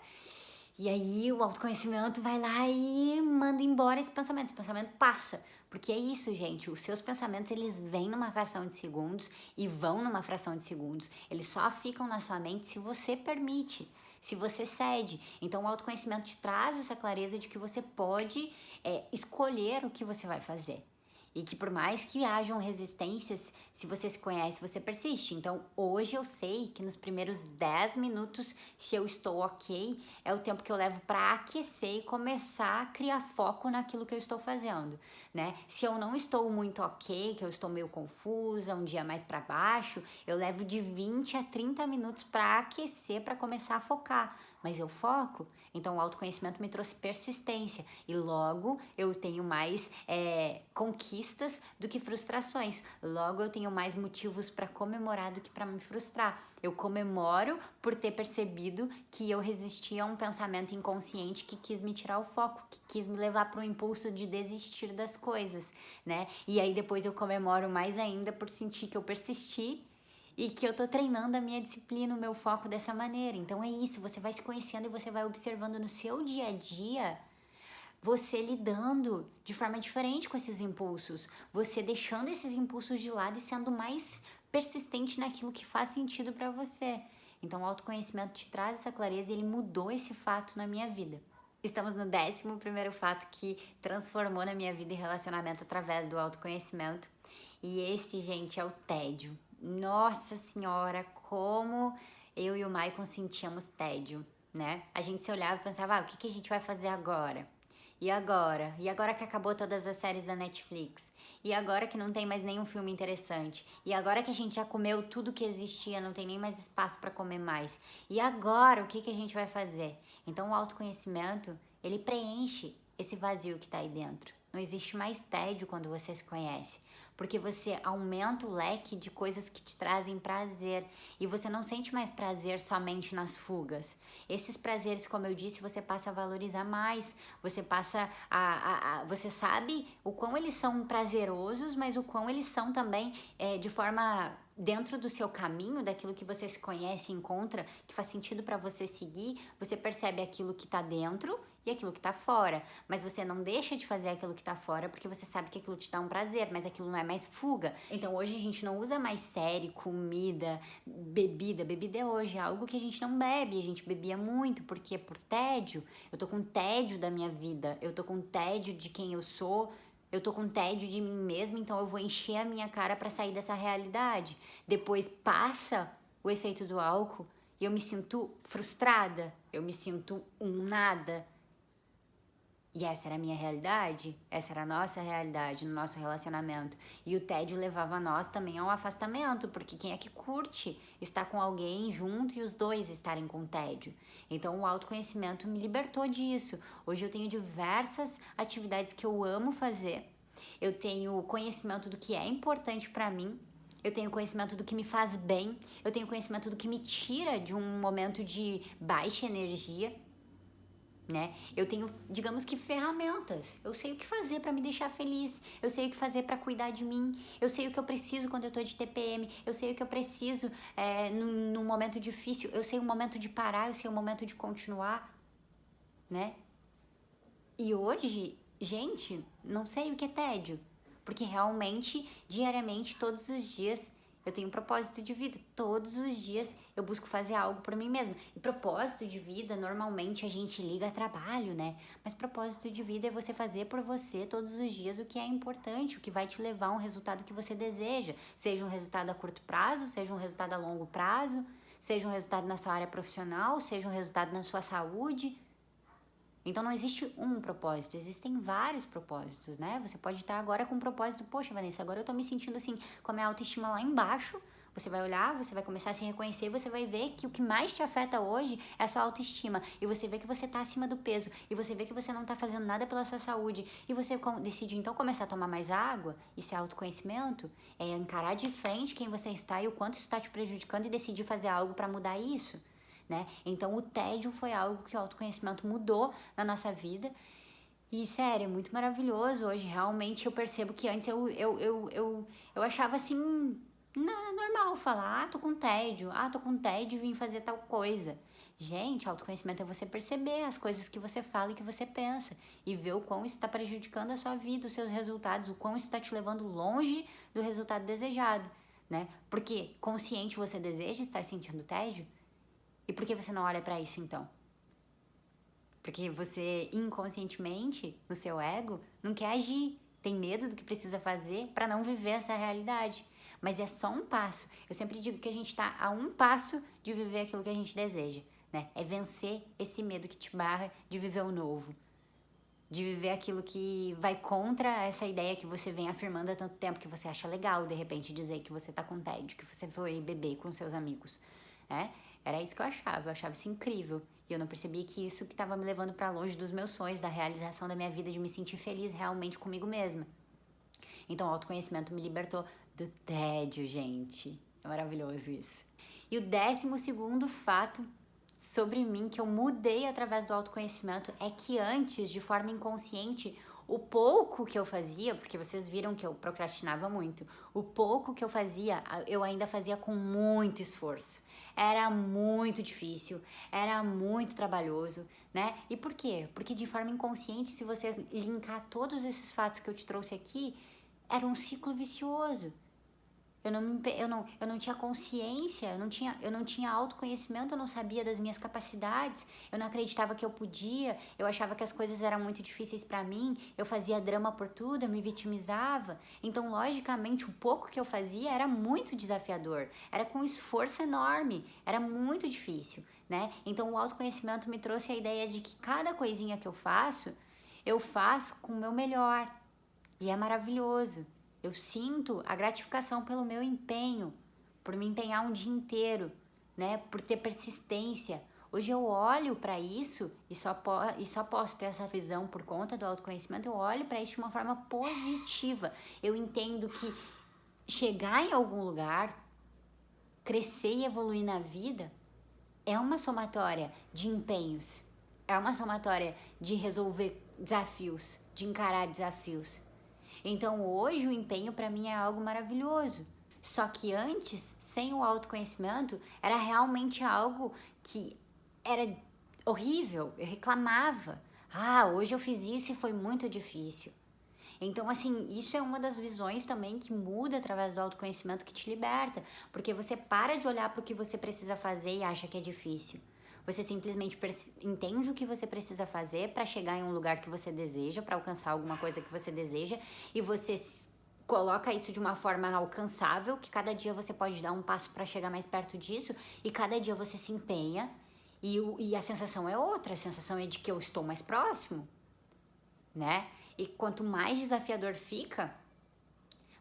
e aí o autoconhecimento vai lá e manda embora esse pensamento passa. Porque é isso, gente, os seus pensamentos, eles vêm numa fração de segundos e vão numa fração de segundos. Eles só ficam na sua mente se você permite, se você cede. Então o autoconhecimento te traz essa clareza de que você pode escolher o que você vai fazer. E que por mais que hajam resistências, se você se conhece, você persiste. Então, hoje eu sei que nos primeiros 10 minutos, se eu estou ok, é o tempo que eu levo para aquecer e começar a criar foco naquilo que eu estou fazendo, né? Se eu não estou muito ok, que eu estou meio confusa, um dia mais para baixo, eu levo de 20 a 30 minutos para aquecer, para começar a focar. Mas eu foco, então o autoconhecimento me trouxe persistência e logo eu tenho mais conquistas do que frustrações. Logo eu tenho mais motivos para comemorar do que para me frustrar. Eu comemoro por ter percebido que eu resisti a um pensamento inconsciente que quis me tirar o foco, que quis me levar para o impulso de desistir das coisas, né? E aí depois eu comemoro mais ainda por sentir que eu persisti e que eu tô treinando a minha disciplina, o meu foco dessa maneira. Então é isso, você vai se conhecendo e você vai observando no seu dia a dia, você lidando de forma diferente com esses impulsos, você deixando esses impulsos de lado e sendo mais persistente naquilo que faz sentido para você. Então o autoconhecimento te traz essa clareza e ele mudou esse fato na minha vida. Estamos no 11º fato que transformou na minha vida e relacionamento através do autoconhecimento. E esse, gente, é o tédio. Nossa Senhora, como eu e o Maicon sentíamos tédio, né? A gente se olhava e pensava, o que a gente vai fazer agora? E agora? E agora que acabou todas as séries da Netflix? E agora que não tem mais nenhum filme interessante? E agora que a gente já comeu tudo que existia, não tem nem mais espaço para comer mais? E agora, o que a gente vai fazer? Então, o autoconhecimento, ele preenche esse vazio que tá aí dentro. Não existe mais tédio quando você se conhece, porque você aumenta o leque de coisas que te trazem prazer e você não sente mais prazer somente nas fugas. Esses prazeres, como eu disse, você passa a valorizar mais, você passa você sabe o quão eles são prazerosos, mas o quão eles são também de forma dentro do seu caminho, daquilo que você se conhece e encontra, que faz sentido para você seguir, você percebe aquilo que tá dentro e aquilo que tá fora, mas você não deixa de fazer aquilo que tá fora porque você sabe que aquilo te dá um prazer, mas aquilo não é mais fuga. Então hoje a gente não usa mais série, comida, bebida. Bebida é hoje algo que a gente não bebe, a gente bebia muito, porque por tédio. Eu tô com tédio da minha vida, eu tô com tédio de quem eu sou, eu tô com tédio de mim mesma, então eu vou encher a minha cara pra sair dessa realidade. Depois passa o efeito do álcool e eu me sinto frustrada, eu me sinto um nada. E essa era a minha realidade, essa era a nossa realidade no nosso relacionamento. E o tédio levava nós também ao afastamento, porque quem é que curte estar com alguém junto e os dois estarem com tédio? Então o autoconhecimento me libertou disso. Hoje eu tenho diversas atividades que eu amo fazer, eu tenho conhecimento do que é importante para mim, eu tenho conhecimento do que me faz bem, eu tenho conhecimento do que me tira de um momento de baixa energia, né? Eu tenho, digamos que ferramentas. Eu sei o que fazer para me deixar feliz. Eu sei o que fazer para cuidar de mim. Eu sei o que eu preciso quando eu tô de TPM. Eu sei o que eu preciso num momento difícil. Eu sei o momento de parar. Eu sei o momento de continuar, né? E hoje, gente, não sei o que é tédio, porque realmente, diariamente, todos os dias eu tenho um propósito de vida. Todos os dias eu busco fazer algo por mim mesma. E propósito de vida, normalmente a gente liga a trabalho, né? Mas propósito de vida é você fazer por você todos os dias o que é importante, o que vai te levar a um resultado que você deseja. Seja um resultado a curto prazo, seja um resultado a longo prazo, seja um resultado na sua área profissional, seja um resultado na sua saúde. Então não existe um propósito, existem vários propósitos, né? Você pode estar agora com um propósito, poxa, Vanessa, agora eu tô me sentindo assim, com a minha autoestima lá embaixo, Você vai olhar, você vai começar a se reconhecer, você vai ver que o que mais te afeta hoje é a sua autoestima. E você vê que você tá acima do peso. E você vê que você não tá fazendo nada pela sua saúde. E você decide então começar a tomar mais água. Isso é autoconhecimento. É encarar de frente quem você está e o quanto isso está te prejudicando e decidir fazer algo para mudar isso, né? Então o tédio foi algo que o autoconhecimento mudou na nossa vida. E, sério, é muito maravilhoso hoje. Realmente eu percebo que antes eu achava assim, não, era normal falar, tô com tédio, tô com tédio e vim fazer tal coisa. Gente, autoconhecimento é você perceber as coisas que você fala e que você pensa e ver o quão isso está prejudicando a sua vida, os seus resultados, o quão isso está te levando longe do resultado desejado, né? Porque consciente você deseja estar sentindo tédio? E por que você não olha para isso então? Porque você inconscientemente, no seu ego, não quer agir, tem medo do que precisa fazer para não viver essa realidade. Mas é só um passo. Eu sempre digo que a gente está a um passo de viver aquilo que a gente deseja, né? É vencer esse medo que te barra de viver o novo, de viver aquilo que vai contra essa ideia que você vem afirmando há tanto tempo, que você acha legal, de repente, dizer que você tá com tédio, que você foi beber com seus amigos, né? Era isso que eu achava isso incrível. E eu não percebi que isso que estava me levando para longe dos meus sonhos, da realização da minha vida, de me sentir feliz realmente comigo mesma. Então, o autoconhecimento me libertou do tédio, gente. É maravilhoso isso. E o 12º fato sobre mim que eu mudei através do autoconhecimento é que antes, de forma inconsciente, o pouco que eu fazia, porque vocês viram que eu procrastinava muito, o pouco que eu fazia, eu ainda fazia com muito esforço. Era muito difícil, era muito trabalhoso, né? E por quê? Porque de forma inconsciente, se você linkar todos esses fatos que eu te trouxe aqui, era um ciclo vicioso. Eu não tinha consciência, eu não tinha autoconhecimento, eu não sabia das minhas capacidades, eu não acreditava que eu podia, eu achava que as coisas eram muito difíceis para mim, eu fazia drama por tudo, eu me vitimizava. Então, logicamente, o pouco que eu fazia era muito desafiador, era com esforço enorme, era muito difícil, né? Então, o autoconhecimento me trouxe a ideia de que cada coisinha que eu faço com o meu melhor, e é maravilhoso. Eu sinto a gratificação pelo meu empenho, por me empenhar um dia inteiro, né? Por ter persistência. Hoje eu olho para isso e só posso ter essa visão por conta do autoconhecimento. Eu olho para isso de uma forma positiva. Eu entendo que chegar em algum lugar, crescer e evoluir na vida é uma somatória de empenhos. É uma somatória de resolver desafios, de encarar desafios. Então hoje o empenho para mim é algo maravilhoso. Só que antes, sem o autoconhecimento, era realmente algo que era horrível. Eu reclamava. Hoje eu fiz isso e foi muito difícil. Então, assim, isso é uma das visões também que muda através do autoconhecimento, que te liberta. Porque você para de olhar para o que você precisa fazer e acha que é difícil. Você simplesmente entende o que você precisa fazer para chegar em um lugar que você deseja, para alcançar alguma coisa que você deseja, e você coloca isso de uma forma alcançável, que cada dia você pode dar um passo para chegar mais perto disso, e cada dia você se empenha, e a sensação é outra, a sensação é de que eu estou mais próximo, né? E quanto mais desafiador fica,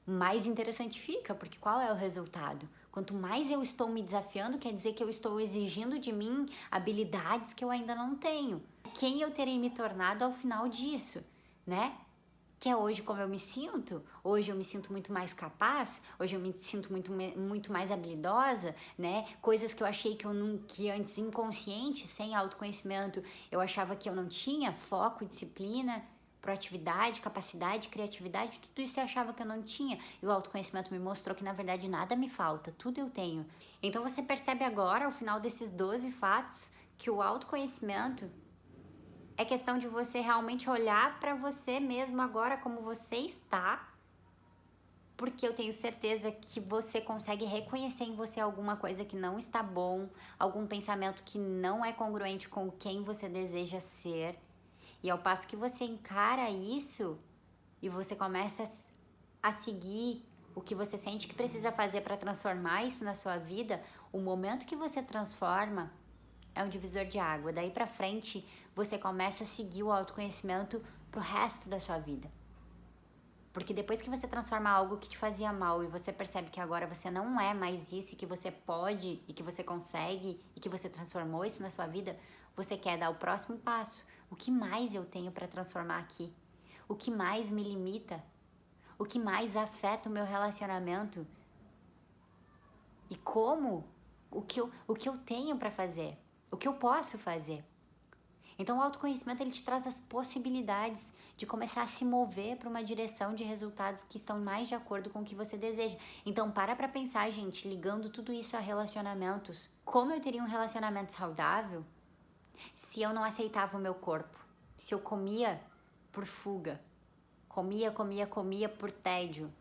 mais interessante fica, porque qual é o resultado? Quanto mais eu estou me desafiando, quer dizer que eu estou exigindo de mim habilidades que eu ainda não tenho. Quem eu terei me tornado ao final disso, né? Que é hoje como eu me sinto. Hoje eu me sinto muito mais capaz, hoje eu me sinto muito mais habilidosa, né? Coisas que eu achei que antes inconsciente, sem autoconhecimento, eu achava que eu não tinha, foco, disciplina, proatividade, capacidade, criatividade, tudo isso eu achava que eu não tinha. E o autoconhecimento me mostrou que, na verdade, nada me falta, tudo eu tenho. Então você percebe agora, ao final desses 12 fatos, que o autoconhecimento é questão de você realmente olhar para você mesmo agora como você está, porque eu tenho certeza que você consegue reconhecer em você alguma coisa que não está bom, algum pensamento que não é congruente com quem você deseja ser. E ao passo que você encara isso e você começa a seguir o que você sente que precisa fazer para transformar isso na sua vida, o momento que você transforma é um divisor de água. Daí para frente, você começa a seguir o autoconhecimento pro resto da sua vida. Porque depois que você transforma algo que te fazia mal e você percebe que agora você não é mais isso, e que você pode, e que você consegue, e que você transformou isso na sua vida, você quer dar o próximo passo. O que mais eu tenho para transformar aqui? O que mais me limita? O que mais afeta o meu relacionamento? E como? O que eu tenho para fazer? O que eu posso fazer? Então o autoconhecimento ele te traz as possibilidades de começar a se mover para uma direção de resultados que estão mais de acordo com o que você deseja. Então para pensar, gente, ligando tudo isso a relacionamentos. Como eu teria um relacionamento saudável se eu não aceitava o meu corpo? Se eu comia por fuga? Comia por tédio?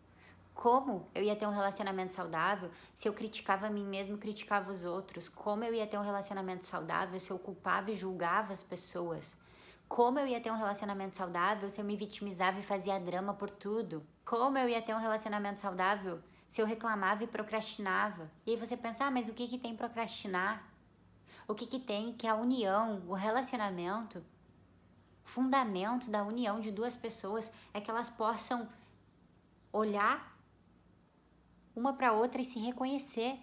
Como eu ia ter um relacionamento saudável se eu criticava a mim mesmo, criticava os outros? Como eu ia ter um relacionamento saudável se eu culpava e julgava as pessoas? Como eu ia ter um relacionamento saudável se eu me vitimizava e fazia drama por tudo? Como eu ia ter um relacionamento saudável se eu reclamava e procrastinava? E aí você pensa, mas o que tem procrastinar? O que tem que a união, o relacionamento, o fundamento da união de duas pessoas é que elas possam olhar uma para outra e se reconhecer.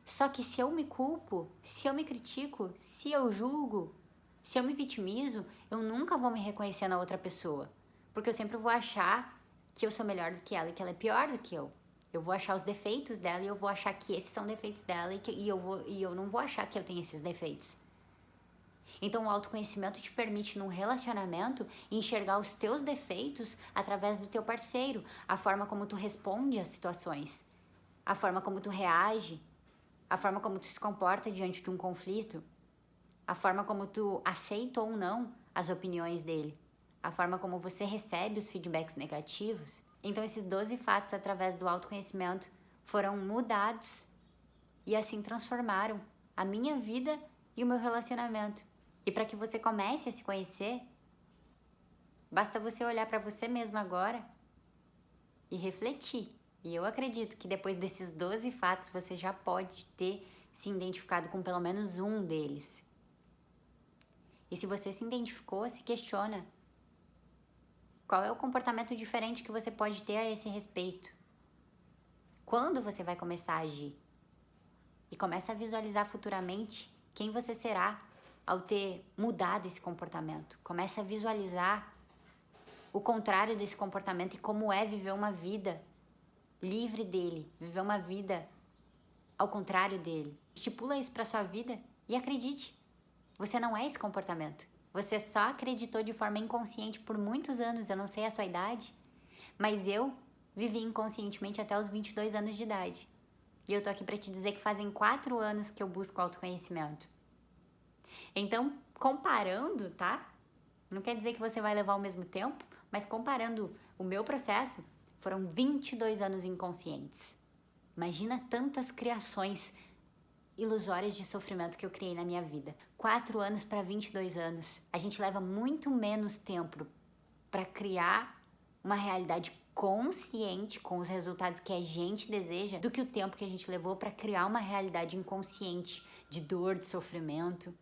Só que se eu me culpo, se eu me critico, se eu julgo, se eu me vitimizo, eu nunca vou me reconhecer na outra pessoa. Porque eu sempre vou achar que eu sou melhor do que ela e que ela é pior do que eu. Eu vou achar os defeitos dela e eu vou achar que esses são defeitos dela e eu não vou achar que eu tenho esses defeitos. Então o autoconhecimento te permite num relacionamento enxergar os teus defeitos através do teu parceiro, a forma como tu responde às situações, a forma como tu reage, a forma como tu se comporta diante de um conflito, a forma como tu aceita ou não as opiniões dele, a forma como você recebe os feedbacks negativos. Então esses 12 fatos através do autoconhecimento foram mudados e assim transformaram a minha vida e o meu relacionamento. E para que você comece a se conhecer, basta você olhar para você mesmo agora e refletir. E eu acredito que depois desses 12 fatos você já pode ter se identificado com pelo menos um deles. E se você se identificou, se questiona. Qual é o comportamento diferente que você pode ter a esse respeito? Quando você vai começar a agir? E começa a visualizar futuramente quem você será ao ter mudado esse comportamento. Começa a visualizar o contrário desse comportamento e como é viver uma vida livre dele, viver uma vida ao contrário dele. Estipula isso para sua vida e acredite, você não é esse comportamento. Você só acreditou de forma inconsciente por muitos anos, eu não sei a sua idade, mas eu vivi inconscientemente até os 22 anos de idade. E eu tô aqui para te dizer que fazem 4 anos que eu busco autoconhecimento. Então, comparando, tá? Não quer dizer que você vai levar o mesmo tempo, mas comparando o meu processo, foram 22 anos inconscientes. Imagina tantas criações ilusórias de sofrimento que eu criei na minha vida. 4 anos para 22 anos. A gente leva muito menos tempo para criar uma realidade consciente com os resultados que a gente deseja do que o tempo que a gente levou para criar uma realidade inconsciente de dor, de sofrimento.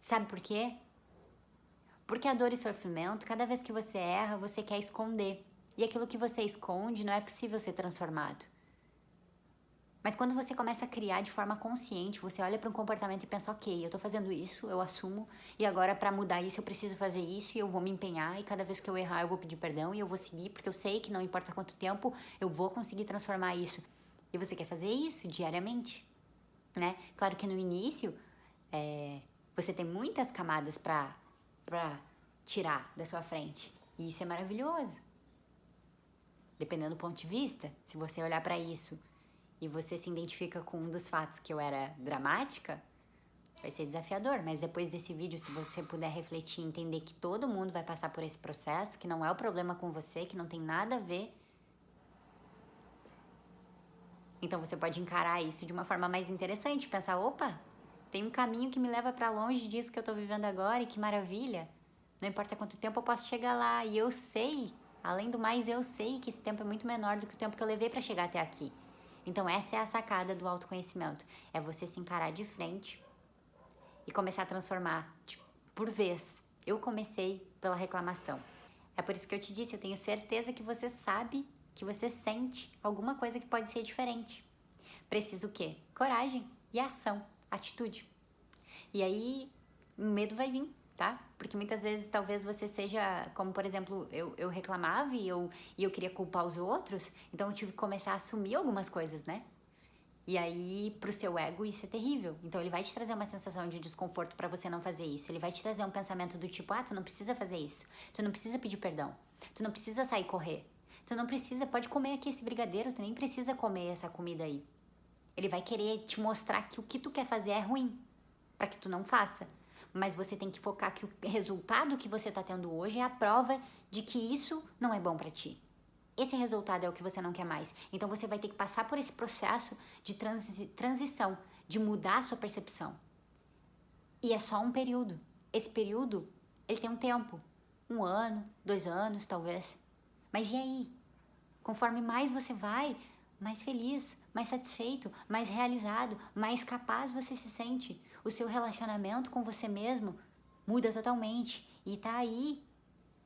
Sabe por quê? Porque a dor e sofrimento, cada vez que você erra, você quer esconder. E aquilo que você esconde não é possível ser transformado. Mas quando você começa a criar de forma consciente, você olha para um comportamento e pensa, ok, eu tô fazendo isso, eu assumo, e agora para mudar isso eu preciso fazer isso, e eu vou me empenhar, e cada vez que eu errar eu vou pedir perdão, e eu vou seguir, porque eu sei que não importa quanto tempo, eu vou conseguir transformar isso. E você quer fazer isso diariamente, né? Claro que no início, você tem muitas camadas para tirar da sua frente. E isso é maravilhoso. Dependendo do ponto de vista, se você olhar para isso e você se identifica com um dos fatos que eu era dramática, vai ser desafiador. Mas depois desse vídeo, se você puder refletir e entender que todo mundo vai passar por esse processo, que não é o problema com você, que não tem nada a ver, então você pode encarar isso de uma forma mais interessante, pensar, opa, tem um caminho que me leva para longe disso que eu tô vivendo agora e que maravilha. Não importa quanto tempo eu posso chegar lá. E eu sei, além do mais, eu sei que esse tempo é muito menor do que o tempo que eu levei para chegar até aqui. Então essa é a sacada do autoconhecimento. É você se encarar de frente e começar a transformar, tipo, por vez. Eu comecei pela reclamação. É por isso que eu te disse, eu tenho certeza que você sabe, que você sente alguma coisa que pode ser diferente. Precisa o quê? Coragem e ação, atitude. E aí, o medo vai vir, tá? Porque muitas vezes talvez você seja, como por exemplo, eu reclamava e eu queria culpar os outros, então eu tive que começar a assumir algumas coisas, né? E aí, pro seu ego, isso é terrível. Então, ele vai te trazer uma sensação de desconforto pra você não fazer isso. Ele vai te trazer um pensamento do tipo, tu não precisa fazer isso. Tu não precisa pedir perdão. Tu não precisa sair correr. Tu não precisa, pode comer aqui esse brigadeiro, tu nem precisa comer essa comida aí. Ele vai querer te mostrar que o que tu quer fazer é ruim, pra que tu não faça. Mas você tem que focar que o resultado que você tá tendo hoje é a prova de que isso não é bom pra ti. Esse resultado é o que você não quer mais. Então você vai ter que passar por esse processo de transição, de mudar a sua percepção. E é só um período. Esse período, ele tem um tempo. 1 ano, 2 anos, talvez. Mas e aí? Conforme mais você vai, mais feliz, mais satisfeito, mais realizado, mais capaz você se sente. O seu relacionamento com você mesmo muda totalmente. E tá aí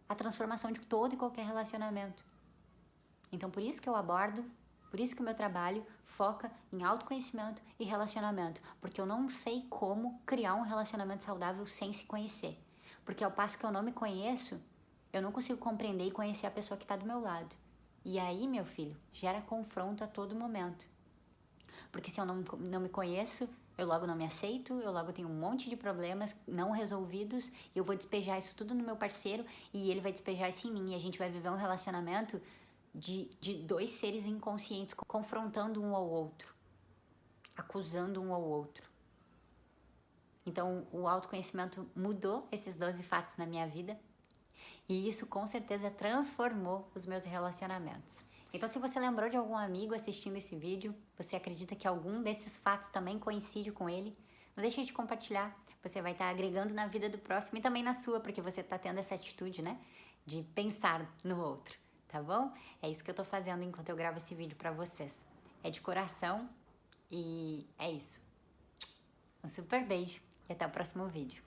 a transformação de todo e qualquer relacionamento. Então, por isso que eu abordo, por isso que o meu trabalho foca em autoconhecimento e relacionamento. Porque eu não sei como criar um relacionamento saudável sem se conhecer. Porque ao passo que eu não me conheço, eu não consigo compreender e conhecer a pessoa que está do meu lado. E aí, meu filho, gera confronto a todo momento. Porque se eu não me conheço, eu logo não me aceito, eu logo tenho um monte de problemas não resolvidos, e eu vou despejar isso tudo no meu parceiro, e ele vai despejar isso em mim, e a gente vai viver um relacionamento de 2 seres inconscientes confrontando um ao outro, acusando um ao outro. Então, o autoconhecimento mudou esses 12 fatos na minha vida e isso com certeza transformou os meus relacionamentos. Então, se você lembrou de algum amigo assistindo esse vídeo, você acredita que algum desses fatos também coincide com ele, não deixe de compartilhar. Você vai estar agregando na vida do próximo e também na sua, porque você está tendo essa atitude, né, de pensar no outro. Tá bom? É isso que eu tô fazendo enquanto eu gravo esse vídeo pra vocês. É de coração e é isso. Um super beijo e até o próximo vídeo.